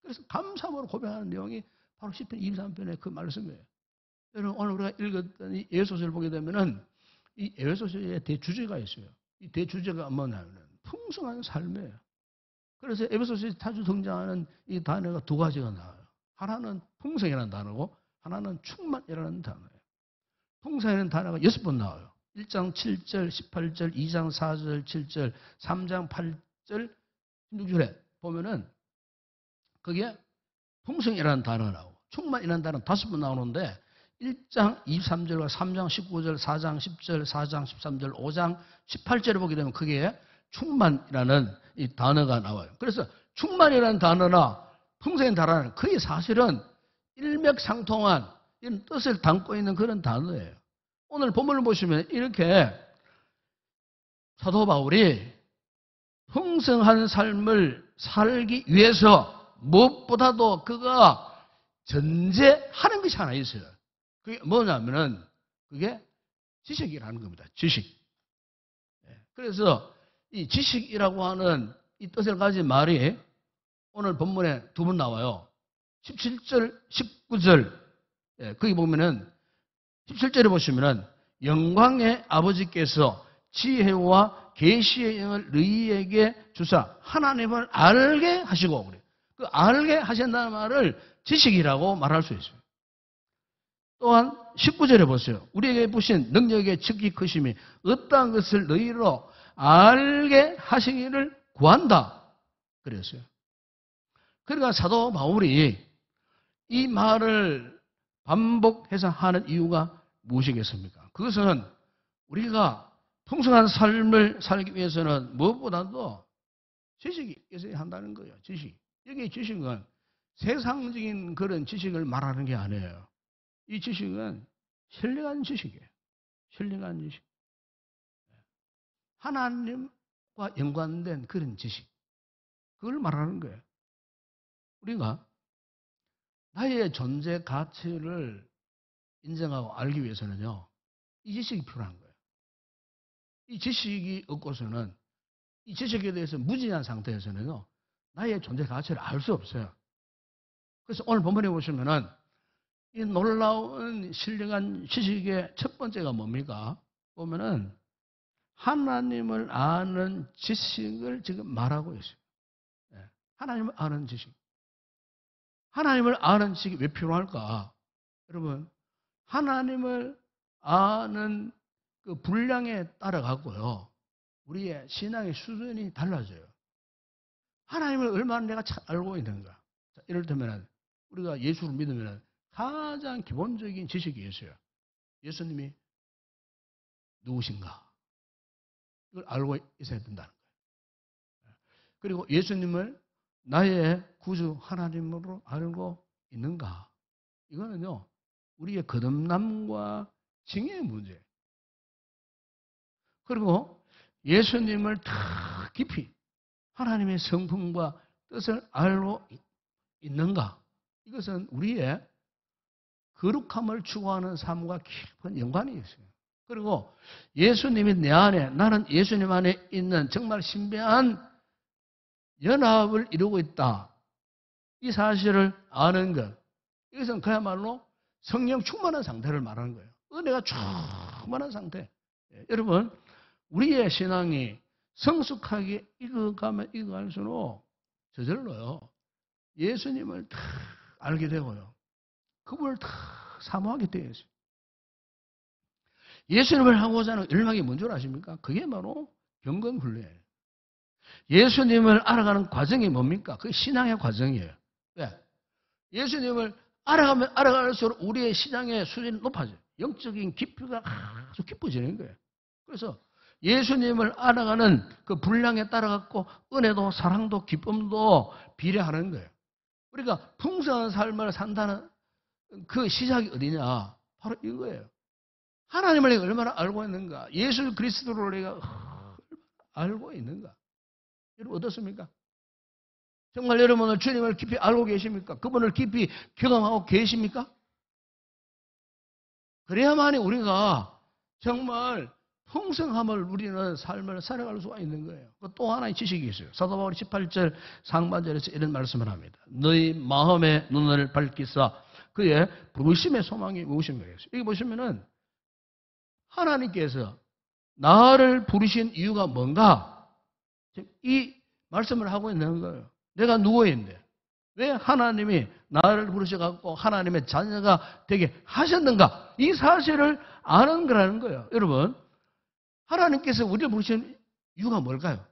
S3: 그래서 감사함으로 고백하는 내용이 바로 시편 23편의 그 말씀이에요. 여러분 오늘 우리가 읽었던 이 예소서를 보게 되면은 이 예소서의 대주제가 있어요. 이 대주제가 뭐냐면은 풍성한 삶이에요. 그래서 에베소서에 자주 등장하는 이 단어가 두 가지가 나와요. 하나는 풍성이라는 단어고 하나는 충만이라는 단어예요. 풍성이라는 단어가 6번 나와요. 1장 7절, 18절, 2장 4절, 7절, 3장 8절, 16절에 보면은 그게 풍성이라는 단어가 나오고 충만이라는 단어는 5번 나오는데 1장 23절과 3장 19절, 4장 10절, 4장 13절, 5장 18절에 보게 되면 그게 충만이라는 이 단어가 나와요. 그래서 충만이라는 단어나 풍성이라는 단어는 거의 사실은 일맥상통한 이런 뜻을 담고 있는 그런 단어예요. 오늘 본문을 보시면 이렇게 사도 바울이 풍성한 삶을 살기 위해서 무엇보다도 그가 전제하는 것이 하나 있어요. 그게 뭐냐면은 그게 지식이라는 겁니다. 지식. 그래서 이 지식이라고 하는 이 뜻을 가진 말이 오늘 본문에 두 번 나와요. 17절, 19절. 거기 보면은 17절에 보시면은 영광의 아버지께서 지혜와 계시의 영을 너희에게 주사 하나님을 알게 하시고, 그 알게 하신다는 말을 지식이라고 말할 수 있어요. 또한 19절에 보세요. 우리에게 부신 능력의 즉기 크심이 어떠한 것을 너희로 알게 하시기를 구한다 그랬어요. 그러니까 사도 바울이 이 말을 반복해서 하는 이유가 무엇이겠습니까? 그것은 우리가 풍성한 삶을 살기 위해서는 무엇보다도 지식이 있어야 한다는 거예요. 지식. 여기 지식은 세상적인 그런 지식을 말하는 게 아니에요. 이 지식은 신령한 지식이에요. 신령한 지식. 하나님과 연관된 그런 지식. 그걸 말하는 거예요. 우리가 나의 존재 가치를 인정하고 알기 위해서는요, 이 지식이 필요한 거예요. 이 지식이 없고서는, 이 지식에 대해서 무지한 상태에서는요, 나의 존재 가치를 알 수 없어요. 그래서 오늘 본문에 보시면은, 이 놀라운 신령한 지식의 첫 번째가 뭡니까? 보면은, 하나님을 아는 지식을 지금 말하고 있어요. 하나님을 아는 지식. 하나님을 아는 지식이 왜 필요할까? 여러분, 하나님을 아는 그 분량에 따라 갖고요, 우리의 신앙의 수준이 달라져요. 하나님을 얼마나 내가 잘 알고 있는가. 자, 이를테면 우리가 예수를 믿으면 가장 기본적인 지식이 있어요. 예수님이 누구신가? 이걸 알고 있어야 된다는 거예요. 그리고 예수님을 나의 구주 하나님으로 알고 있는가? 이거는요, 우리의 거듭남과 징의 문제예요. 그리고 예수님을 더 깊이 하나님의 성품과 뜻을 알고 있는가? 이것은 우리의 거룩함을 추구하는 삶과 깊은 연관이 있어요. 그리고 예수님이 내 안에, 나는 예수님 안에 있는 정말 신비한 연합을 이루고 있다. 이 사실을 아는 것. 이것은 그야말로 성령 충만한 상태를 말하는 거예요. 은혜가 충만한 상태. 여러분, 우리의 신앙이 성숙하게 익어가면 익어갈수록 저절로요, 예수님을 다 알게 되고요, 그분을 다 사모하게 되어 있어요. 예수님을 하고자 하는 열망이 뭔 줄 아십니까? 그게 바로 경건훈련이에요. 예수님을 알아가는 과정이 뭡니까? 그게 신앙의 과정이에요. 왜? 예수님을 알아가면 알아갈수록 우리의 신앙의 수준이 높아져요. 영적인 깊이가 아주 깊어지는 거예요. 그래서 예수님을 알아가는 그 분량에 따라갖고 은혜도 사랑도 기쁨도 비례하는 거예요. 우리가 풍성한 삶을 산다는 그 시작이 어디냐? 바로 이거예요. 하나님을 내가 얼마나 알고 있는가? 예수 그리스도를 내가 알고 있는가? 여러분 어떻습니까? 정말 여러분은 주님을 깊이 알고 계십니까? 그분을 깊이 경험하고 계십니까? 그래야만이 우리가 정말 풍성함을 누리는 삶을 살아갈 수가 있는 거예요. 또 하나의 지식이 있어요. 사도 바울이 18절 상반절에서 이런 말씀을 합니다. 너희 마음의 눈을 밝히사 그의 부르심의 소망이 무엇인가 했어요. 여기 보시면은 하나님께서 나를 부르신 이유가 뭔가? 이 말씀을 하고 있는 거예요. 내가 누구인데 왜 하나님이 나를 부르셔갖고 하나님의 자녀가 되게 하셨는가? 이 사실을 아는 거라는 거예요. 여러분, 하나님께서 우리를 부르신 이유가 뭘까요?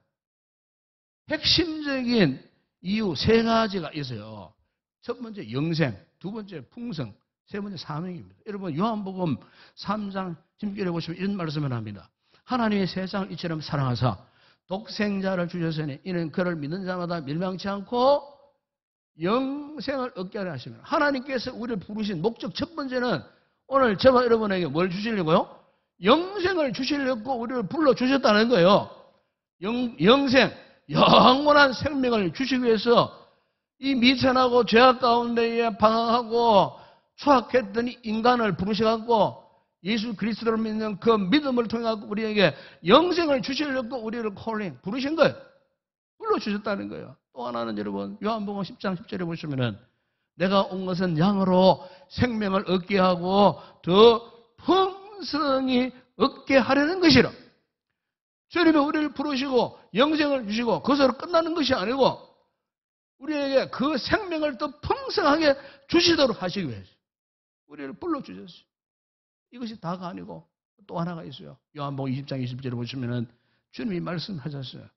S3: 핵심적인 이유 세 가지가 있어요. 첫 번째 영생, 두 번째 풍성, 세 번째 사명입니다. 여러분 요한복음 3장 10절에 보시면 이런 말씀을 합니다. 하나님의 세상을 이처럼 사랑하사 독생자를 주셨으니 이는 그를 믿는 자마다 멸망치 않고 영생을 얻게 하려 하시면 하나님께서 우리를 부르신 목적 첫 번째는 오늘 저와 여러분에게 뭘 주시려고요? 영생을 주시려고 우리를 불러주셨다는 거예요. 영생, 영원한 생명을 주시기 위해서 이 미천하고 죄악 가운데에 방황하고 추악했던 인간을 부르셔갖고 예수 그리스도를 믿는 그 믿음을 통해 갖고 우리에게 영생을 주시려고 우리를 콜링 부르신 거예요. 불러주셨다는 거예요. 또 하나는 여러분 요한복음 10장 10절에 보시면은 내가 온 것은 양으로 생명을 얻게 하고 더 풍성히 얻게 하려는 것이라. 주님이 우리를 부르시고 영생을 주시고 그것으로 끝나는 것이 아니고 우리에게 그 생명을 더 풍성하게 주시도록 하시기 위해서 우리를 불러주셨어요. 이것이 다가 아니고 또 하나가 있어요. 요한복음 20장 20절에 보시면은 주님이 말씀하셨어요.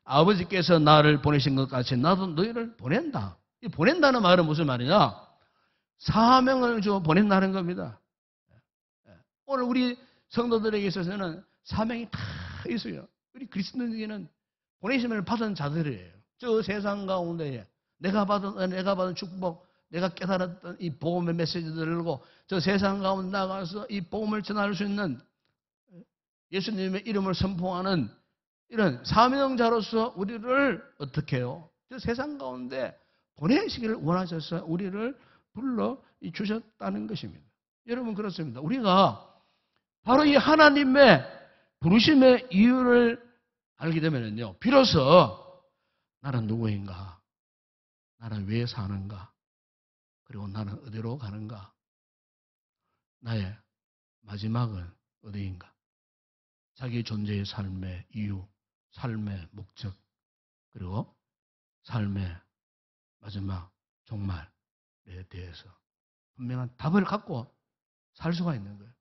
S3: 아버지께서 나를 보내신 것 같이 나도 너희를 보낸다. 이 보낸다는 말은 무슨 말이냐? 사명을 줘 보낸다는 겁니다. 오늘 우리 성도들에게 있어서는 사명이 다 있어요. 우리 그리스도인에게는 보내심을 받은 자들이에요. 저 세상 가운데에 내가 받은 축복, 내가 깨달았던 이 복음의 메시지들을 들고 저 세상 가운데 나가서 이 복음을 전할 수 있는 예수님의 이름을 선포하는 이런 사명자로서 우리를 어떻게 해요? 저 세상 가운데 보내시기를 원하셔서 우리를 불러 주셨다는 것입니다. 여러분 그렇습니다. 우리가 바로 이 하나님의 부르심의 이유를 알게 되면요, 비로소 나는 누구인가? 나는 왜 사는가? 그리고 나는 어디로 가는가? 나의 마지막은 어디인가? 자기 존재의 삶의 이유, 삶의 목적, 그리고 삶의 마지막 종말에 대해서 분명한 답을 갖고 살 수가 있는 거예요.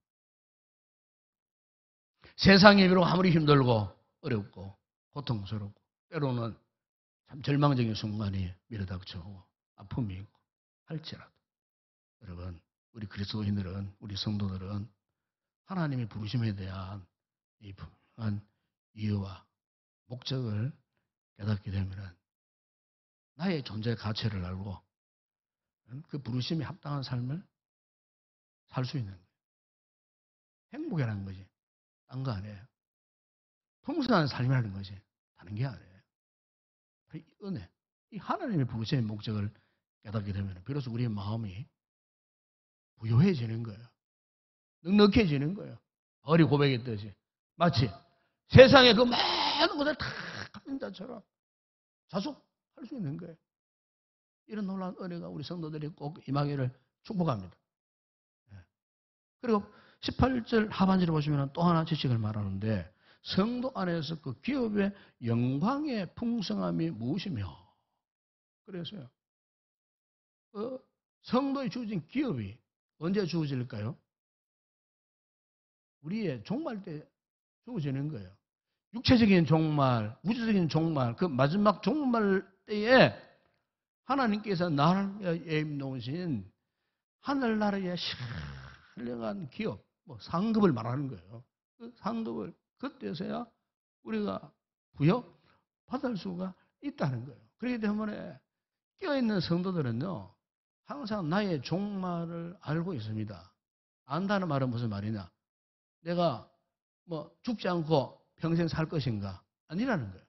S3: 세상이 비록 아무리 힘들고 어렵고 고통스럽고 때로는 참 절망적인 순간이 밀어닥쳐오고 아픔이 있고 할지라도 여러분 우리 그리스도인들은 우리 성도들은 하나님의 부르심에 대한 이 분명한 이유와 목적을 깨닫게 되면 나의 존재 가치를 알고 그 부르심에 합당한 삶을 살 수 있는 거예요. 행복이라는 거지. 딴 거 아니에요. 풍성한 삶이라는 것이 다른 게 아니에요. 이 은혜, 이 하나님의 부르심의 목적을 깨닫게 되면 비로소 우리의 마음이 부요해지는 거예요. 넉넉해지는 거예요. 바울이 고백했듯이 마치 세상의 그 많은 것을 다 가진 자처럼 자숙할 수 있는 거예요. 이런 놀라운 은혜가 우리 성도들이 꼭 임하기를 축복합니다. 그리고 18절 하반절에 보시면 또 하나 지식을 말하는데 성도 안에서 그 기업의 영광의 풍성함이 무엇이며 그래서요. 성도에 주어진 기업이 언제 주어질까요? 우리의 종말 때 주어지는 거예요. 육체적인 종말, 우주적인 종말, 그 마지막 종말 때에 하나님께서 나를 위하여 예임 놓으신 하늘나라의 신령한 기업, 상급을 말하는 거예요. 그 상급을 그때서야 우리가 부여받을 수가 있다는 거예요. 그렇기 때문에 깨어있는 성도들은요, 항상 나의 종말을 알고 있습니다. 안다는 말은 무슨 말이냐? 내가 죽지 않고 평생 살 것인가? 아니라는 거예요.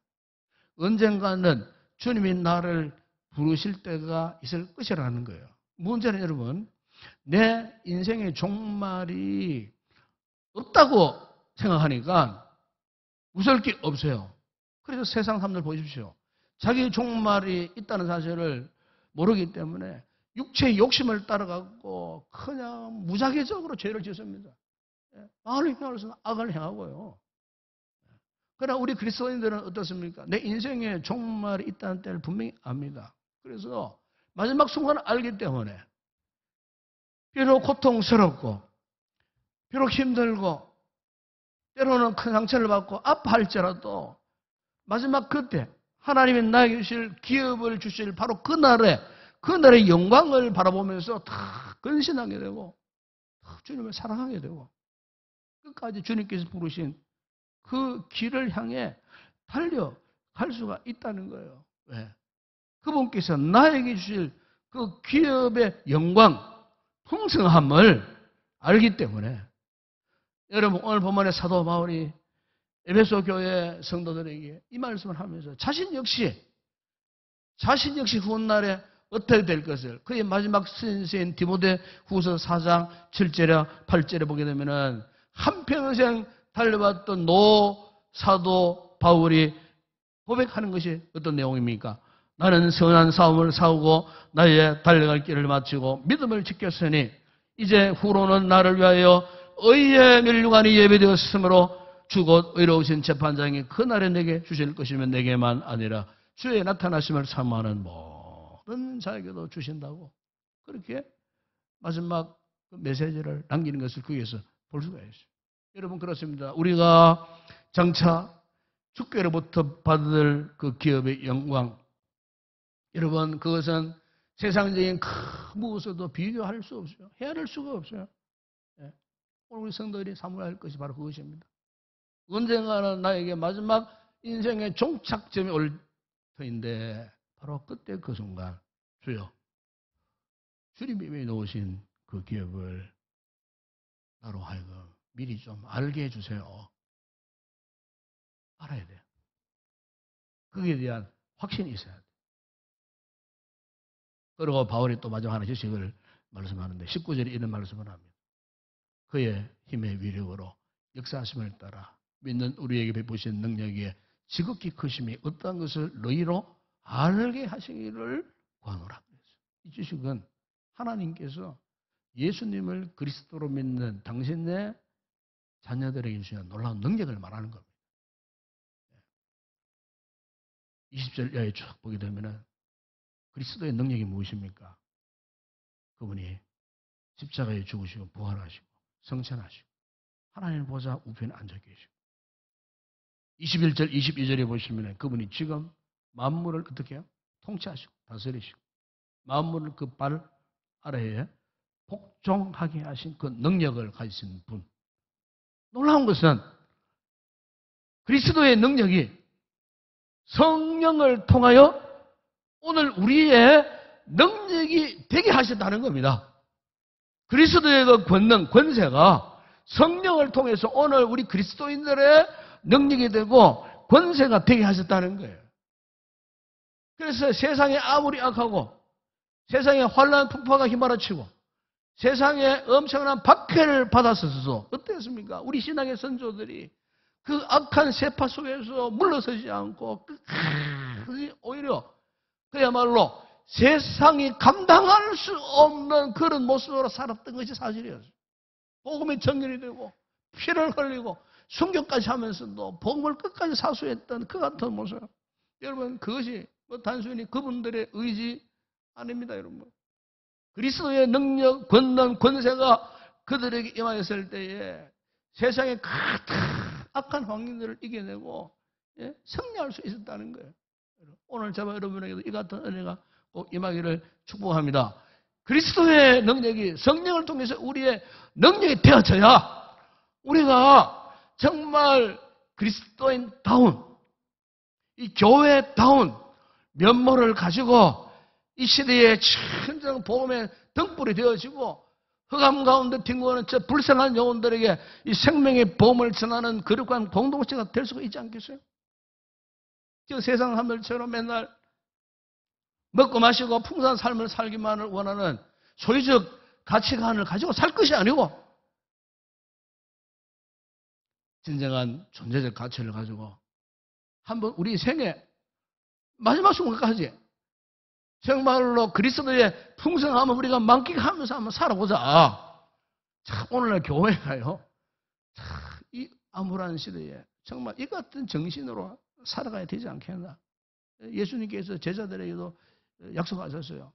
S3: 언젠가는 주님이 나를 부르실 때가 있을 것이라는 거예요. 문제는 여러분, 내 인생의 종말이 없다고 생각하니까 무서울 게 없어요. 그래서 세상 사람들 보십시오. 자기 종말이 있다는 사실을 모르기 때문에 육체의 욕심을 따라가고 그냥 무작위적으로 죄를 짓습니다. 악을 행할수는 악을 행하고요. 그러나 우리 그리스도인들은 어떻습니까? 내 인생의 종말이 있다는 때를 분명히 압니다. 그래서 마지막 순간을 알기 때문에 비록 고통스럽고 비록 힘들고 때로는 큰 상처를 받고 아파할지라도 마지막 그때 하나님이 나에게 주실 기업을 주실 바로 그날의 영광을 바라보면서 다 근신하게 되고 주님을 사랑하게 되고 끝까지 주님께서 부르신 그 길을 향해 달려갈 수가 있다는 거예요. 왜? 그분께서 나에게 주실 그 기업의 영광, 풍성함을 알기 때문에 여러분 오늘 본문의 사도 바울이 에베소 교회 성도들에게 이 말씀을 하면서 자신 역시 훗날에 어떻게 될 것을 그의 마지막 선생인 디모데 후서 4장 7절에 8절에 보게 되면은 한평생 달려왔던 사도 바울이 고백하는 것이 어떤 내용입니까? 나는 선한 싸움을 싸우고 나의 달려갈 길을 마치고 믿음을 지켰으니 이제 후로는 나를 위하여 의의 면류관이 예배되었으므로 주곧 의로우신 재판장이 그날에 내게 주실 것이면 내게만 아니라 주의 나타나심을 사모하는 모든 자에게도 주신다고 그렇게 마지막 메시지를 남기는 것을 거기에서 볼 수가 있어요. 여러분 그렇습니다. 우리가 장차 주께로부터 받을 그 기업의 영광, 여러분 그것은 세상적인 그 무엇에도 비교할 수 없어요. 헤아릴 수가 없어요. 예. 오늘 우리 성도들이 사모해야 할 것이 바로 그것입니다. 언젠가는 나에게 마지막 인생의 종착점이 올 터인데 바로 그때 그 순간 주여 주님이 놓으신 그 기업을 나로 하여금 미리 좀 알게 해주세요. 알아야 돼요. 거기에 대한 확신이 있어야 돼요. 그리고 바울이 또 마지막 하나 지식을 말씀하는데 19절에 이런 말씀을 합니다. 그의 힘의 위력으로 역사하심을 따라 믿는 우리에게 베푸신 능력에 지극히 크심이 어떠한 것을 너희로 알게 하시기를 구하노라. 이 지식은 하나님께서 예수님을 그리스도로 믿는 당신의 자녀들에게 주시는 놀라운 능력을 말하는 겁니다. 20절 이하에 쭉 보게 되면 그리스도의 능력이 무엇입니까? 그분이 십자가에 죽으시고 부활하시고 성천하시고 하나님 보좌 우편에 앉아 계시고 21절 22절에 보시면 그분이 지금 만물을 어떻게 해요? 통치하시고 다스리시고 만물을 그 발 아래에 복종하게 하신 그 능력을 가지신 분. 놀라운 것은 그리스도의 능력이 성령을 통하여 오늘 우리의 능력이 되게 하셨다는 겁니다. 그리스도의 그 권능, 권세가 성령을 통해서 오늘 우리 그리스도인들의 능력이 되고 권세가 되게 하셨다는 거예요. 그래서 세상이 아무리 악하고 세상에 환난 풍파가 휘몰아치고 세상에 엄청난 박해를 받았어도 어땠습니까? 우리 신앙의 선조들이 그 악한 세파 속에서 물러서지 않고 오히려 그야말로 세상이 감당할 수 없는 그런 모습으로 살았던 것이 사실이었어요. 복음이 정결이 되고 피를 흘리고 순교까지 하면서도 복음을 끝까지 사수했던 그 같은 모습. 여러분 그것이 단순히 그분들의 의지 아닙니다. 여러분. 그리스도의 능력, 권능, 권세가 그들에게 임하였을 때에 세상의 악한 환경들을 이겨내고 승리할 수 있었다는 거예요. 오늘 저와 여러분에게도 이 같은 은혜가 꼭 임하기를 축복합니다. 그리스도의 능력이 성령을 통해서 우리의 능력이 되어져야 우리가 정말 그리스도인다운 이 교회다운 면모를 가지고 이 시대의 천정 복음의 등불이 되어지고 흑암 가운데 튕구하는 저 불쌍한 영혼들에게 이 생명의 복음을 전하는 거룩한 공동체가 될 수가 있지 않겠어요? 저 세상 사람들처럼 맨날 먹고 마시고 풍성한 삶을 살기만을 원하는 소유적 가치관을 가지고 살 것이 아니고 진정한 존재적 가치를 가지고 한번 우리 생애 마지막 순간까지 정말로 그리스도의 풍성함을 우리가 만끽하면서 한번 살아보자. 참 오늘날 교회가요. 참 이 암울한 시대에 정말 이 같은 정신으로 살아가야 되지 않겠나. 예수님께서 제자들에게도 약속하셨어요.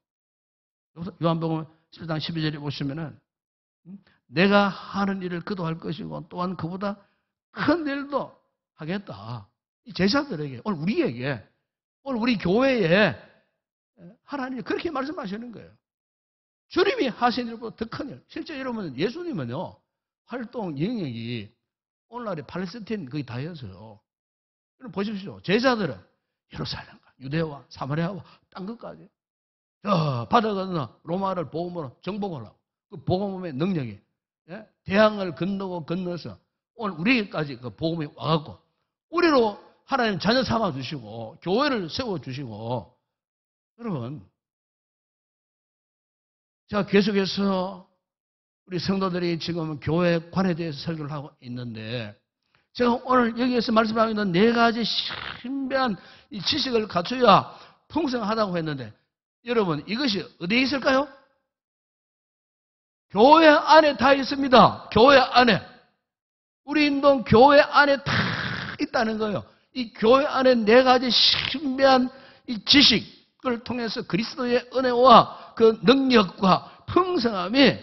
S3: 요한복음 10장 12절에 보시면은 내가 하는 일을 그도 할 것이고 또한 그보다 큰 일도 하겠다. 이 제자들에게 오늘 우리에게 오늘 우리 교회에 하나님이 그렇게 말씀하시는 거예요. 주님이 하신 일보다 더 큰 일. 실제 여러분 예수님은요 활동 영역이 오늘날의 팔레스타인 거의 다였어요. 여러분 보십시오. 제자들은 예루살렘과 유대와 사마리아와 딴 것까지 저 바다 건너 로마를 복음으로 정복을 하고 그 복음의 능력이 대항을 건너서 오늘 우리에게까지 그 복음이 와갖고 우리로 하나님 자녀 삼아 주시고 교회를 세워 주시고 여러분 자, 계속해서 우리 성도들이 지금 교회 관에 대해서 설교를 하고 있는데, 제가 오늘 여기에서 말씀하고 있는 네 가지 신비한 이 지식을 갖춰야 풍성하다고 했는데, 여러분, 이것이 어디에 있을까요? 교회 안에 다 있습니다. 교회 안에. 우리 인도 교회 안에 다 있다는 거예요. 이 교회 안에 네 가지 신비한 이 지식을 통해서 그리스도의 은혜와 그 능력과 풍성함이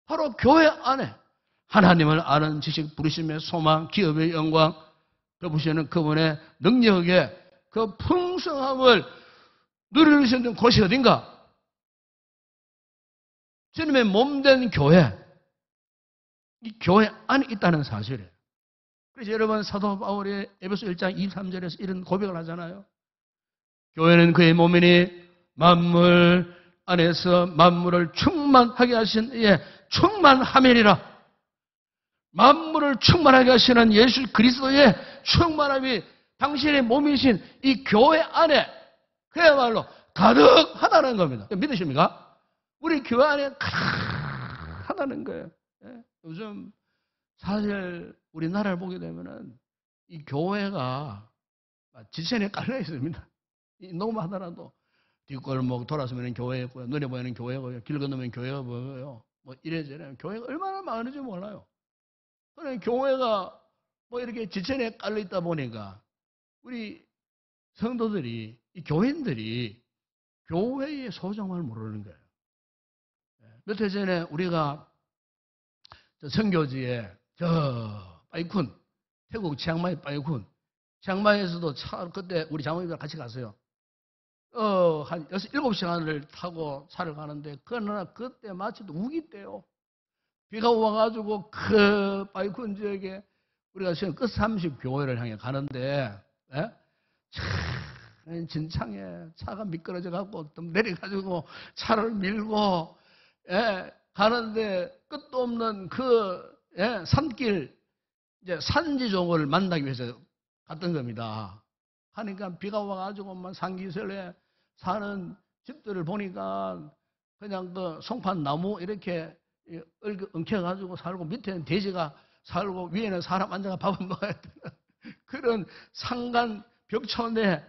S3: 바로 교회 안에 하나님을 아는 지식, 부르심의 소망, 기업의 영광, 베푸시는 그분의 능력의 그 풍성함을 누릴 수 있는 곳이 어딘가? 주님의 몸된 교회, 이 교회 안에 있다는 사실이에요. 그래서 여러분, 사도 바울이 에베소 1장 23절에서 이런 고백을 하잖아요. 교회는 그의 몸이니 만물 안에서 만물을 충만하게 하신 이의 충만함이니라. 만물을 충만하게 하시는 예수 그리스도의 충만함이 당신의 몸이신 이 교회 안에 그야말로 가득하다는 겁니다. 믿으십니까? 우리 교회 안에 가득하다는 거예요. 요즘 사실 우리나라를 보게 되면은 이 교회가 지천에 깔려 있습니다. 너무 하더라도 뒷골목 돌아서면 교회 있고요, 눈에 보이는 교회고요, 길 건너면 교회가 보여요. 뭐 이래저래 교회가 얼마나 많은지 몰라요. 그래 교회가 뭐 이렇게 지천에 깔려 있다 보니까 우리 성도들이, 이 교인들이 교회의 소중함을 모르는 거예요. 몇 해 전에 우리가 선교지에 빠이쿤, 태국 치앙마이 빠이쿤, 치앙마이에서도 그때 우리 장모님들 같이 갔어요. 한 7시간을 타고 차를 가는데, 그러나 그때 마침 우기 때요. 비가 와가지고 그 빠이쿤 지역에 우리가 지금 끝30 교회를 향해 가는데, 참, 진창에 차가 미끄러져 갖고 또 내려가지고 차를 밀고, 가는데 끝도 없는 그 산길, 이제 산지종을 만나기 위해서 갔던 겁니다. 하니까 비가 와가지고 산기슭에 사는 집들을 보니까 그냥 그 송판 나무 이렇게 엉켜가지고 살고, 밑에는 돼지가 살고 위에는 사람 앉아가 밥을 먹어야 되는 그런 산간 벽촌에,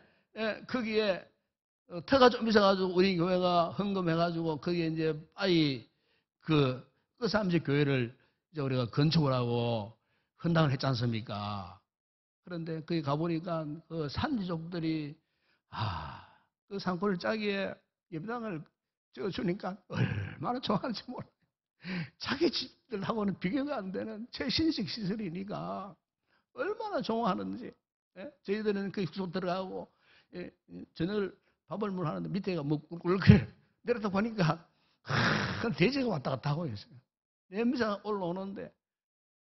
S3: 거기에 터가 좀 있어가지고 우리 교회가 헌금해가지고 거기에 이제 그 끝30 교회를 이제 우리가 건축을 하고 헌당을 했지 않습니까? 그런데 거기 가보니까 그 산지족들이 그 산골 짜기에 예배당을 지어주니까 얼마나 좋아하는지 몰라요. 자기 집들하고는 비교가 안 되는 최신식 시설이니까 얼마나 좋아하는지. 저희들은 그 숙소 들어가고 저녁을 밥을 물 하는데 밑에가 뭐 꿀꿀 내려다 보니까 돼지가 왔다 갔다 하고 있어요. 냄새가 올라오는데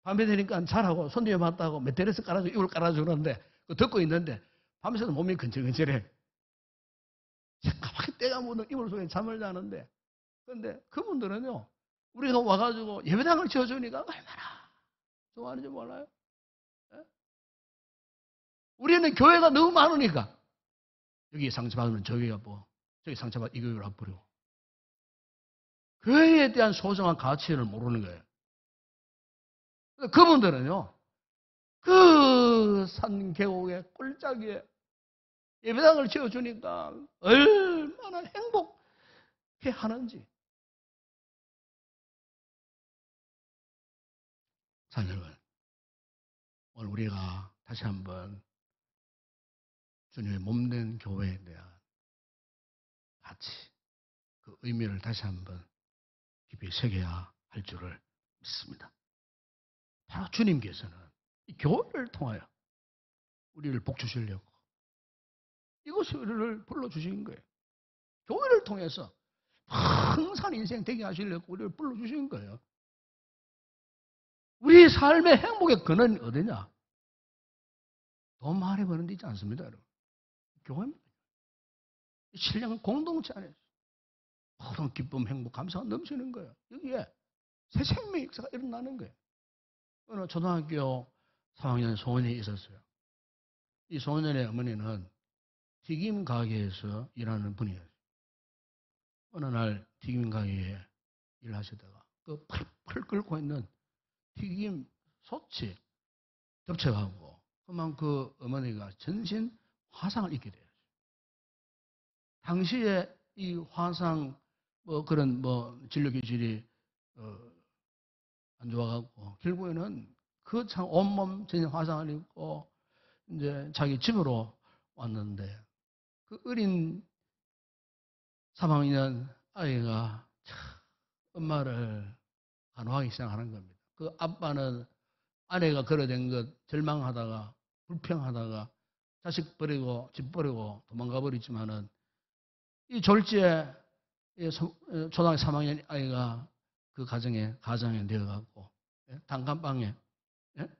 S3: 밤에 되니까 잘하고 손님이 왔다고 매트리스 깔아주고 이불 깔아주는데 듣고 있는데 밤새도 몸이 근질근질해. 가만히 때가 묻는 이불 속에 잠을 자는데, 그런데 그분들은요, 우리가 와가지고 예배당을 지어주니까 얼마나 좋아하는지 몰라요. 우리는 교회가 너무 많으니까 여기 상처받으면 저기가 뭐, 저기 상처받으면 이 교회로 와버리고, 교회에 대한 소중한 가치를 모르는 거예요. 그분들은요, 그 산 계곡의 꿀자기에 예배당을 지어주니까 얼마나 행복해 하는지. 자, 여러분, 오늘 우리가 다시 한번 주님의 몸된 교회에 대한 가치, 그 의미를 다시 한번 깊이 새겨야 할 줄을 믿습니다. 바로 주님께서는 이 교회를 통하여 우리를 복주시려고 이곳에 우리를 불러주신 거예요. 교회를 통해서 항상 인생 되게 하시려고 우리를 불러주신 거예요. 우리 삶의 행복의 근원이 어디냐? 돈 많이 버는 데 있지 않습니다, 여러분. 교회입니다. 신령 공동체 안에서 모든 기쁨, 행복, 감사가 넘치는 거예요. 여기에 새 생명의 역사가 일어나는 거예요. 어느 초등학교 3학년 소년이 있었어요. 이 소년의 어머니는 튀김 가게에서 일하는 분이에요. 어느 날 튀김 가게에 일하시다가 그 팔팔 끓고 있는 튀김 솥이 덮쳐가고 그만 그 어머니가 전신 화상을 입게 돼요. 당시에 이 화상 뭐 그런 뭐 진료 기질이 안 좋아갖고 결국에는 그 참 온몸 전신 화상을 입고 이제 자기 집으로 왔는데 그 어린 3학년 아이가 참 엄마를 간호하기 시작하는 겁니다. 그 아빠는 아내가 걸어댄 것 절망하다가 불평하다가 자식 버리고 집 버리고 도망가 버리지만은 이 졸지에 초등학교 3학년 아이가 그 가정에 되어갖고 단칸방에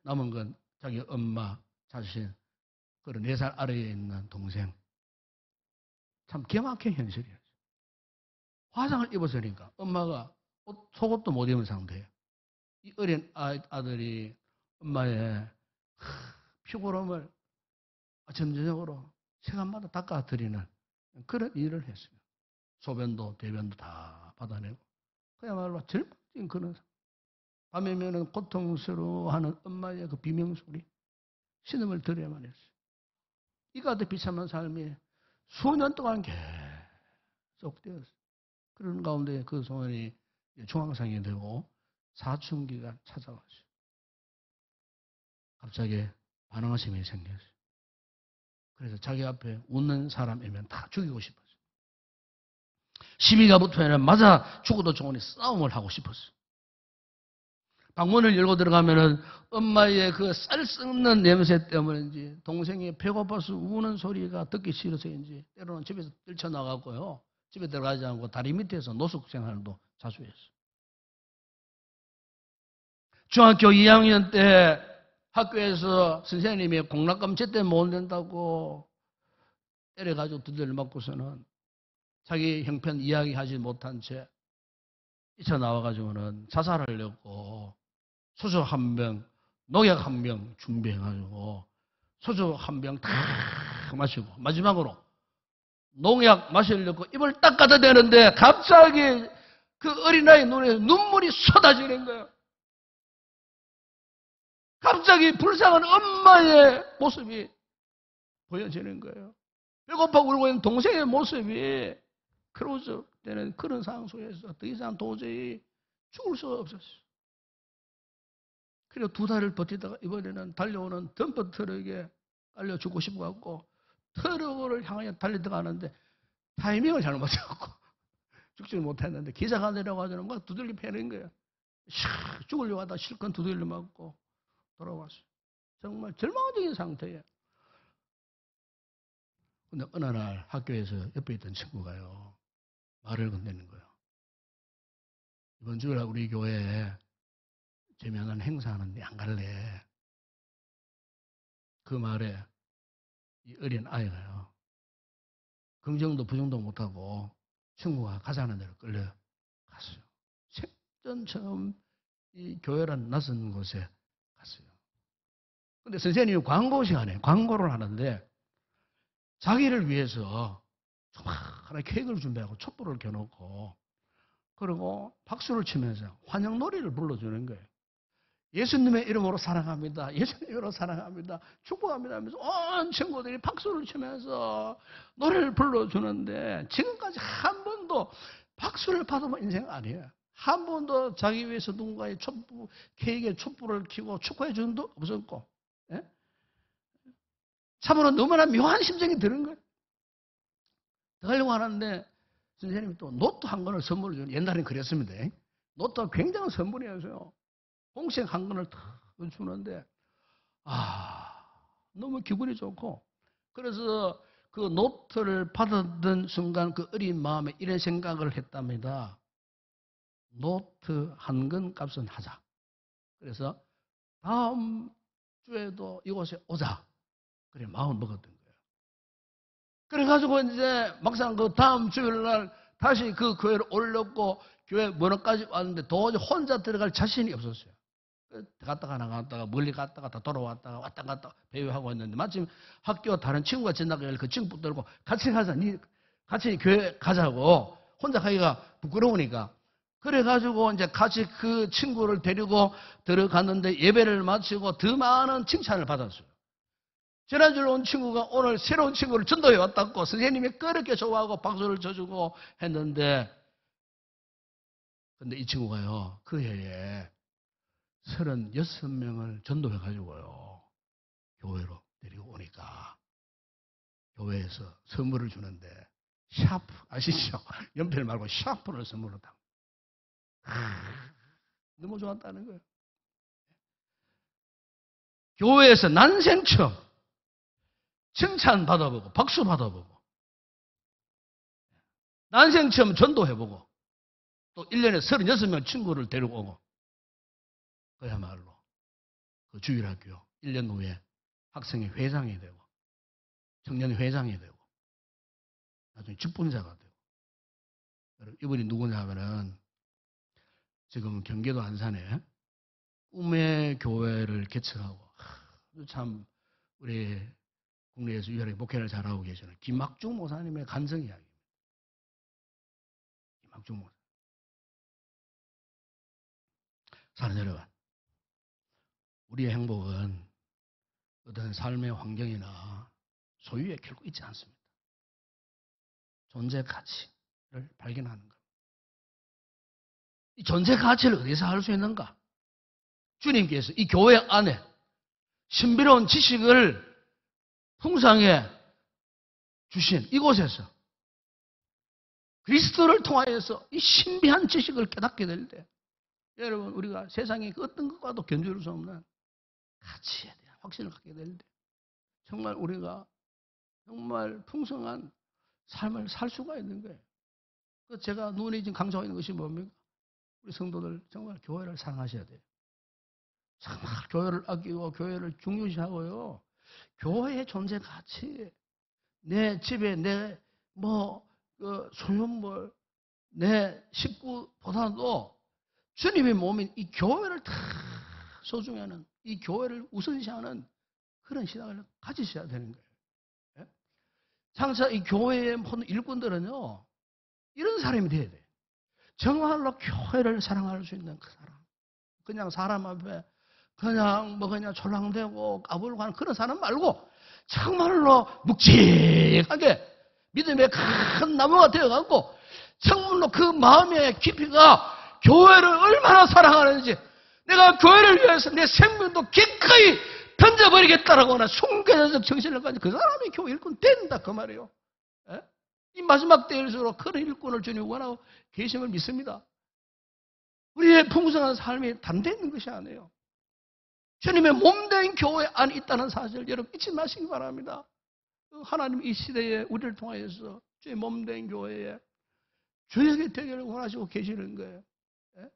S3: 남은 건 자기 엄마, 자신, 그리고 4살 아래에 있는 동생. 참 기가 막힌 현실이에요. 화상을 입었으니까 엄마가 속옷도 못 입은 상태예요. 이 어린 아들이 엄마의 피고름을 아침 저녁으로 시간마다 닦아드리는 그런 일을 했어요. 소변도 대변도 다 받아내고 그야말로 절망적인 그런 밤이면은 고통스러워하는 엄마의 그 비명소리 신음을 들어야만 했어요. 이가 더 비참한 삶이 수년 동안 계속 되었어요. 그런 가운데 그 소년이 중앙상이 되고 사춘기가 찾아왔어요. 갑자기 반항심이 생겼어요. 그래서 자기 앞에 웃는 사람이면 다 죽이고 싶었어요. 시비가 붙으면 맞아 죽어도 좋으니 싸움을 하고 싶었어요. 방문을 열고 들어가면은 엄마의 그 쌀 썩는 냄새 때문인지 동생이 배고파서 우는 소리가 듣기 싫어서인지 때로는 집에서 뛰쳐나가고요. 집에 들어가지 않고 다리 밑에서 노숙 생활도 자주 했어요. 중학교 2학년 때 학교에서 선생님이 공락감 제때 못 낸다고 때려가지고 두들겨 맞고서는 자기 형편 이야기하지 못한 채 뛰쳐나와가지고는 자살하려고 소주 한 병, 농약 한 병 준비해가지고 소주 한 병 다 마시고 마지막으로 농약 마시려고 입을 딱 갖다 대는데 갑자기 그 어린아이 눈에 눈물이 쏟아지는 거예요. 갑자기 불쌍한 엄마의 모습이 보여지는 거예요. 배고파 울고 있는 동생의 모습이 크로즈되는 그런 상황 속에서 더 이상 도저히 죽을 수가 없었어요. 그리고 2달을 버티다가 이번에는 달려오는 덤프 트럭에 깔려 죽고 싶어갖고 트럭을 향하여 달려들어가는데 타이밍을 잘못해갖고 죽지를 못했는데 기사가 내려가지고 막 두들겨 패는 거예요. 샥 죽으려고 하다 실컷 두들겨 맞고 돌아왔어요. 정말 절망적인 상태예요. 근데 어느 날 학교에서 옆에 있던 친구가요 말을 건네는 거예요. 이번 주에 우리 교회에 재미난 행사하는데 안 갈래? 그 말에 이 어린 아이가요 긍정도 부정도 못하고 친구가 가자는 대로 끌려갔어요. 생전 처음 이 교회란 낯선 곳에 갔어요. 근데 선생님이 광고 시간에 광고를 하는데 자기를 위해서 조그마한 케이크를 준비하고 촛불을 켜놓고 그리고 박수를 치면서 환영 노래를 불러주는 거예요. 예수님의 이름으로 사랑합니다. 예수님의 이름으로 사랑합니다. 축복합니다 하면서 온 친구들이 박수를 치면서 노래를 불러주는데 지금까지 한 번도 박수를 받아본 인생 아니에요. 한 번도 자기 위해서 누군가의 촛불, 케이크에 촛불을 켜고 축하해 준 적도 없었고 예? 참으로 너무나 묘한 심정이 드는 거예요. 들어가려고 하는데 선생님이 또 노트 한 권을 선물을 주는 옛날엔 그랬습니다. 노트가 굉장한 선물이어서요. 공책 한 권을 탁 주는데 너무 기분이 좋고 그래서 그 노트를 받았던 순간 그 어린 마음에 이런 생각을 했답니다. 노트 한 권 값은 하자. 그래서 다음 주에도 이곳에 오자. 그래 마음을 먹었던 거예요. 그래가지고 이제 막상 그 다음 주일 날 다시 그 교회를 올렸고 교회 문턱까지 왔는데 도저히 혼자 들어갈 자신이 없었어요. 갔다가 나갔다가 멀리 갔다가 다 돌아왔다가 왔다 갔다 배회하고 있는데 마침 학교 다른 친구가 지나가길래 그 친구 붙들고 같이 가자. 같이 교회 가자고 혼자 가기가 부끄러우니까. 그래가지고 이제 같이 그 친구를 데리고 들어갔는데 예배를 마치고 더 많은 칭찬을 받았어요. 지난주에 온 친구가 오늘 새로운 친구를 전도해 왔다고 선생님이 그렇게 좋아하고 박수를 쳐주고 했는데, 근데 이 친구가요, 그 해에 36명을 전도해 가지고요, 교회로 데리고 오니까 교회에서 선물을 주는데 샤프 아시죠? 연필 말고 샤프를 선물로 당. 너무 좋았다는 거예요. 교회에서 난생 처음 칭찬 받아보고 박수 받아보고 난생 처음 전도해보고 또 1년에 36명 친구를 데리고 오고, 그야말로 그 주일학교 1년 후에 학생회 회장이 되고 청년 회장이 되고 나중에 직분자가 되고. 이분이 누구냐 하면은 지금 경기도 안산에 꿈의 교회를 개척하고 참 우리 국내에서 유일하게 목회를 잘하고 계시는 김학중 목사님의 간증 이야기입니다. 김학중 목사. 사는 여러분, 우리의 행복은 어떤 삶의 환경이나 소유에 결코 있지 않습니다. 존재 가치를 발견하는 것. 이 존재 가치를 어디서 알 수 있는가? 주님께서 이 교회 안에 신비로운 지식을 풍성해 주신 이곳에서 그리스도를 통하여서 이 신비한 지식을 깨닫게 될 때, 여러분, 우리가 세상의 그 어떤 것과도 견줄 수 없는 가치에 대한 확신을 갖게 될 때, 정말 우리가 정말 풍성한 삶을 살 수가 있는 거예요. 그 제가 눈에 지금 강조하고 있는 것이 뭡니까? 우리 성도들 정말 교회를 사랑하셔야 돼요. 정말 교회를 아끼고 교회를 중요시하고요. 교회의 존재 가치, 내 집에 내 소유물, 내 식구보다도 주님의 몸인 이 교회를 다 소중해하는, 이 교회를 우선시하는 그런 신앙을 가지셔야 되는 거예요. 예? 장차 이 교회의 모든 일꾼들은요, 이런 사람이 돼야 돼요. 정말로 교회를 사랑할 수 있는 그 사람. 그냥 사람 앞에 그냥 졸랑대고 까불고 하는 그런 사람 말고 정말로 묵직하게 믿음의 큰 나무가 되어갖고 정말로 그 마음의 깊이가 교회를 얼마나 사랑하는지, 내가 교회를 위해서 내 생명도 기꺼이 던져버리겠다라고 하는 순간적 정신을 가진 그 사람이 교회 일꾼 된다 그 말이에요. 예? 이 마지막 때일수록 그런 일꾼을 주님 원하고 계심을 믿습니다. 우리의 풍성한 삶이 단대 있는 것이 아니에요. 주님의 몸된 교회 안에 있다는 사실 여러분 잊지 마시기 바랍니다. 하나님 이 시대에 우리를 통하여서 주의 몸된 교회에 주역이 되기를 원하시고 계시는 거예요. 예?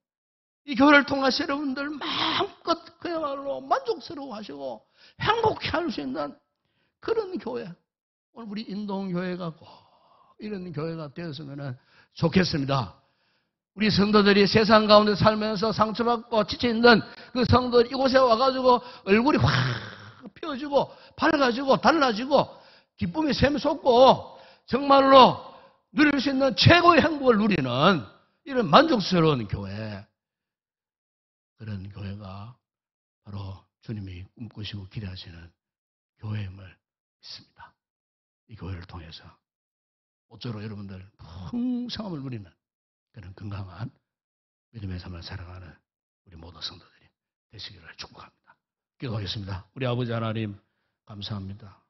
S3: 이 교회를 통해서 여러분들 마음껏 그야말로 만족스러워하시고 행복해 할 수 있는 그런 교회, 오늘 우리 인동교회가 꼭 이런 교회가 되었으면 좋겠습니다. 우리 성도들이 세상 가운데 살면서 상처받고 지쳐있는 그 성도들 이곳에 와가지고 얼굴이 확 피어지고 밝아지고 달라지고 기쁨이 샘솟고 정말로 누릴 수 있는 최고의 행복을 누리는 이런 만족스러운 교회, 그런 교회가 바로 주님이 꿈꾸시고 기대하시는 교회임을 믿습니다. 이 교회를 통해서 모쪼록 여러분들 풍성함을 누리는 그런 건강한 믿음의 삶을 살아가는 우리 모든 성도들이 되시기를 축복합니다. 기도하겠습니다. 우리 아버지 하나님 감사합니다.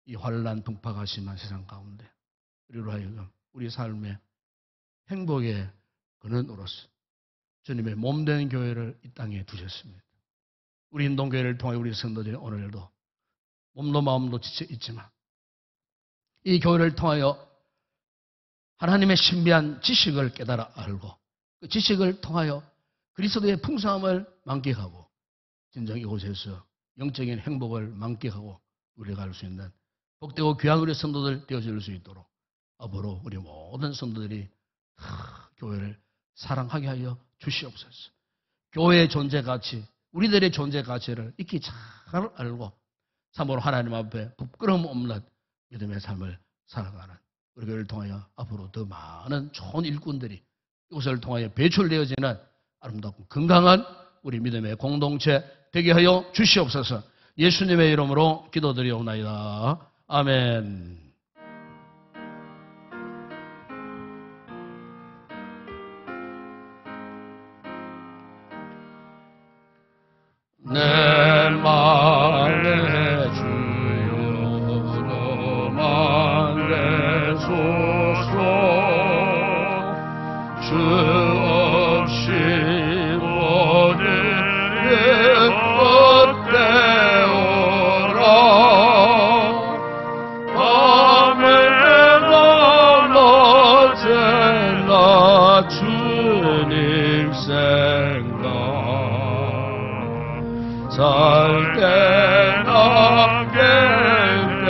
S3: 이 환난 풍파가 심한 세상 가운데 우리로 하여금 우리 삶의 행복의 근원으로서 주님의 몸된 교회를 이 땅에 두셨습니다. 우리 인동교회를 통해 우리 성도들이 오늘도 몸도 마음도 지쳐 있지만 이 교회를 통하여 하나님의 신비한 지식을 깨달아 알고 그 지식을 통하여 그리스도의 풍성함을 만끽하고 진정 이곳에서 영적인 행복을 만끽하고 누려갈 수 있는 복되고 귀한 우리 성도들 되어질 수 있도록 앞으로 우리 모든 성도들이 교회를 사랑하게 하여 주시옵소서. 교회의 존재 가치, 우리들의 존재 가치를 익히 잘 알고 참으로 하나님 앞에 부끄러움 없는 믿음의 삶을 살아가는 우리 교회를 통하여 앞으로 더 많은 좋은 일꾼들이 이곳을 통하여 배출되어지는 아름답고 건강한 우리 믿음의 공동체 되게 하여 주시옵소서. 예수님의 이름으로 기도드리옵나이다. 아멘. 내 마음에 주여로만 내소서. 주 없이 모든 내 것되어라. 밤에나 낮에나 주님 생각 살 때나 깰 때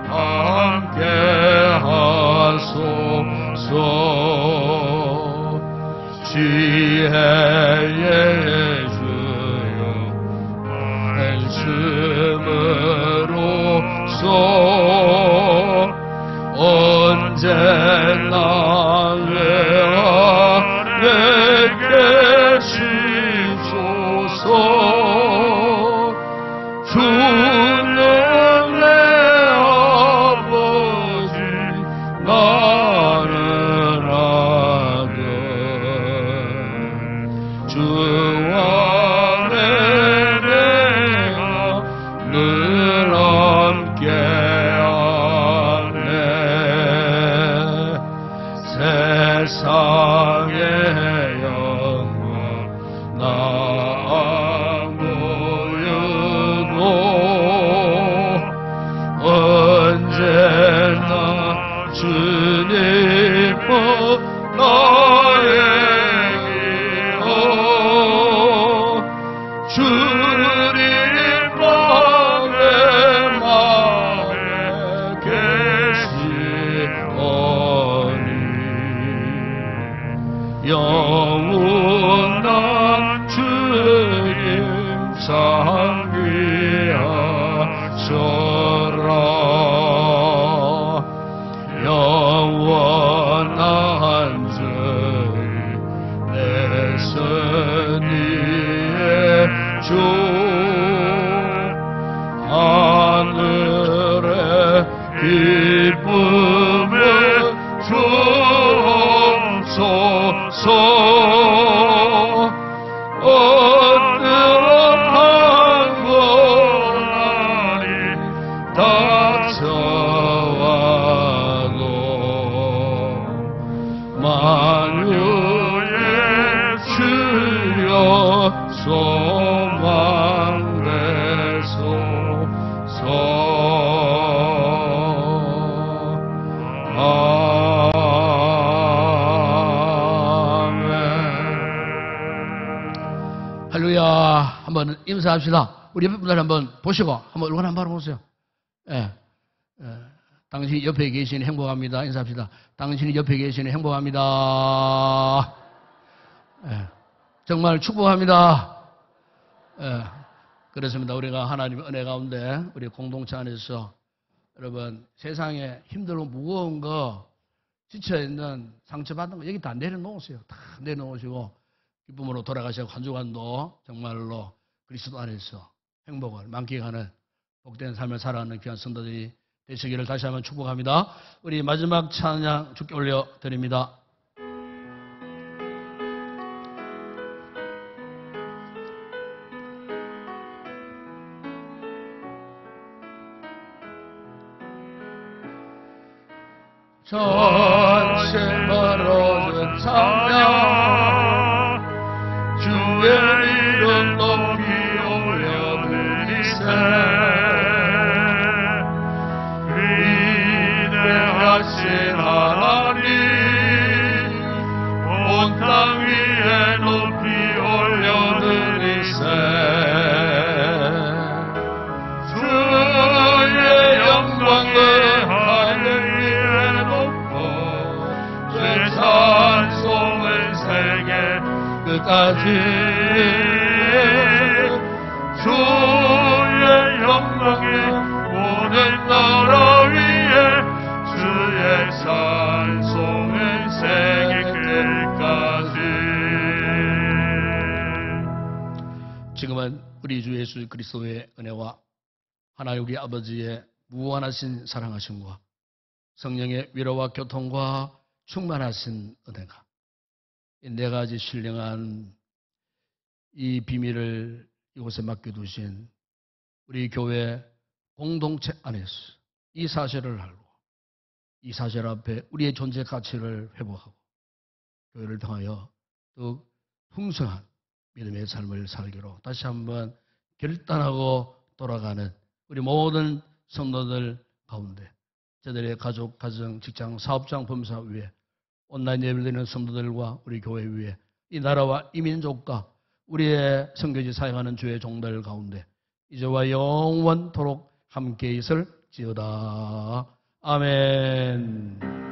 S3: 함께 하소서. 지혜의 주여 말씀으로써 언제나 내 안에 계시소서. 주는 내 아버지 나는 아들. 주 안에 내가 늘 함께 하네. 세상의 영광 나 언제나 주님은 나의 기호. 주님 내 마음에 계시오니 영원한 주님 상귀하소라. 영원한 주님 내 선의의 주. 하늘의 기쁨을 주옵소서. 어떠한 고난이 닥쳐와도 만유의 주여 소망되소서. 아멘. 할렐루야. 한번 인사합시다. 우리 옆에 분들 한번 보시고 한번 얼굴 한번 바라보세요. 예. 당신이 옆에 계시니 행복합니다. 인사합시다. 당신이 옆에 계시니 행복합니다. 예. 정말 축복합니다. 예. 그렇습니다. 우리가 하나님의 은혜 가운데 우리 공동체 안에서 여러분 세상에 힘들고 무거운 거 지쳐있는 상처받은 거 여기 다 내려놓으세요. 다 내려놓으시고 기쁨으로 돌아가시고 한 주간도 정말로 그리스도 안에서 행복을 만끽하는 복된 삶을 살아가는 귀한 성도들이 되시기를 다시 한번 축복합니다. 우리 마지막 찬양 주께 올려드립니다. 전심으로 찬양 주의 이름 높이 올려드리세. 위대하신 하나님 온 땅 위에 높이 올려드리세. 주의 영광을 하늘 위에 높고 주의 찬송을 세계 끝까지 주의 영광이 모든 나라 위에 주의 사 예수 그리스도의 은혜와 하나님 우리 아버지의 무한하신 사랑하심과 성령의 위로와 교통과 충만하신 은혜가 이 네 가지 신령한 이 비밀을 이곳에 맡겨두신 우리 교회 공동체 안에서 이 사실을 알고 이 사실 앞에 우리의 존재 가치를 회복하고 교회를 통하여 더 풍성한 믿음의 삶을 살기로 다시 한번 결단하고 돌아가는 우리 모든 성도들 가운데 저들의 가족, 가정, 직장, 사업장, 범사 위에 온라인 예배를 드리는 성도들과 우리 교회 위에 이 나라와 이 민족과 우리의 선교지 사역하는 주의 종들 가운데 이제와 영원토록 함께 있을지어다. 아멘.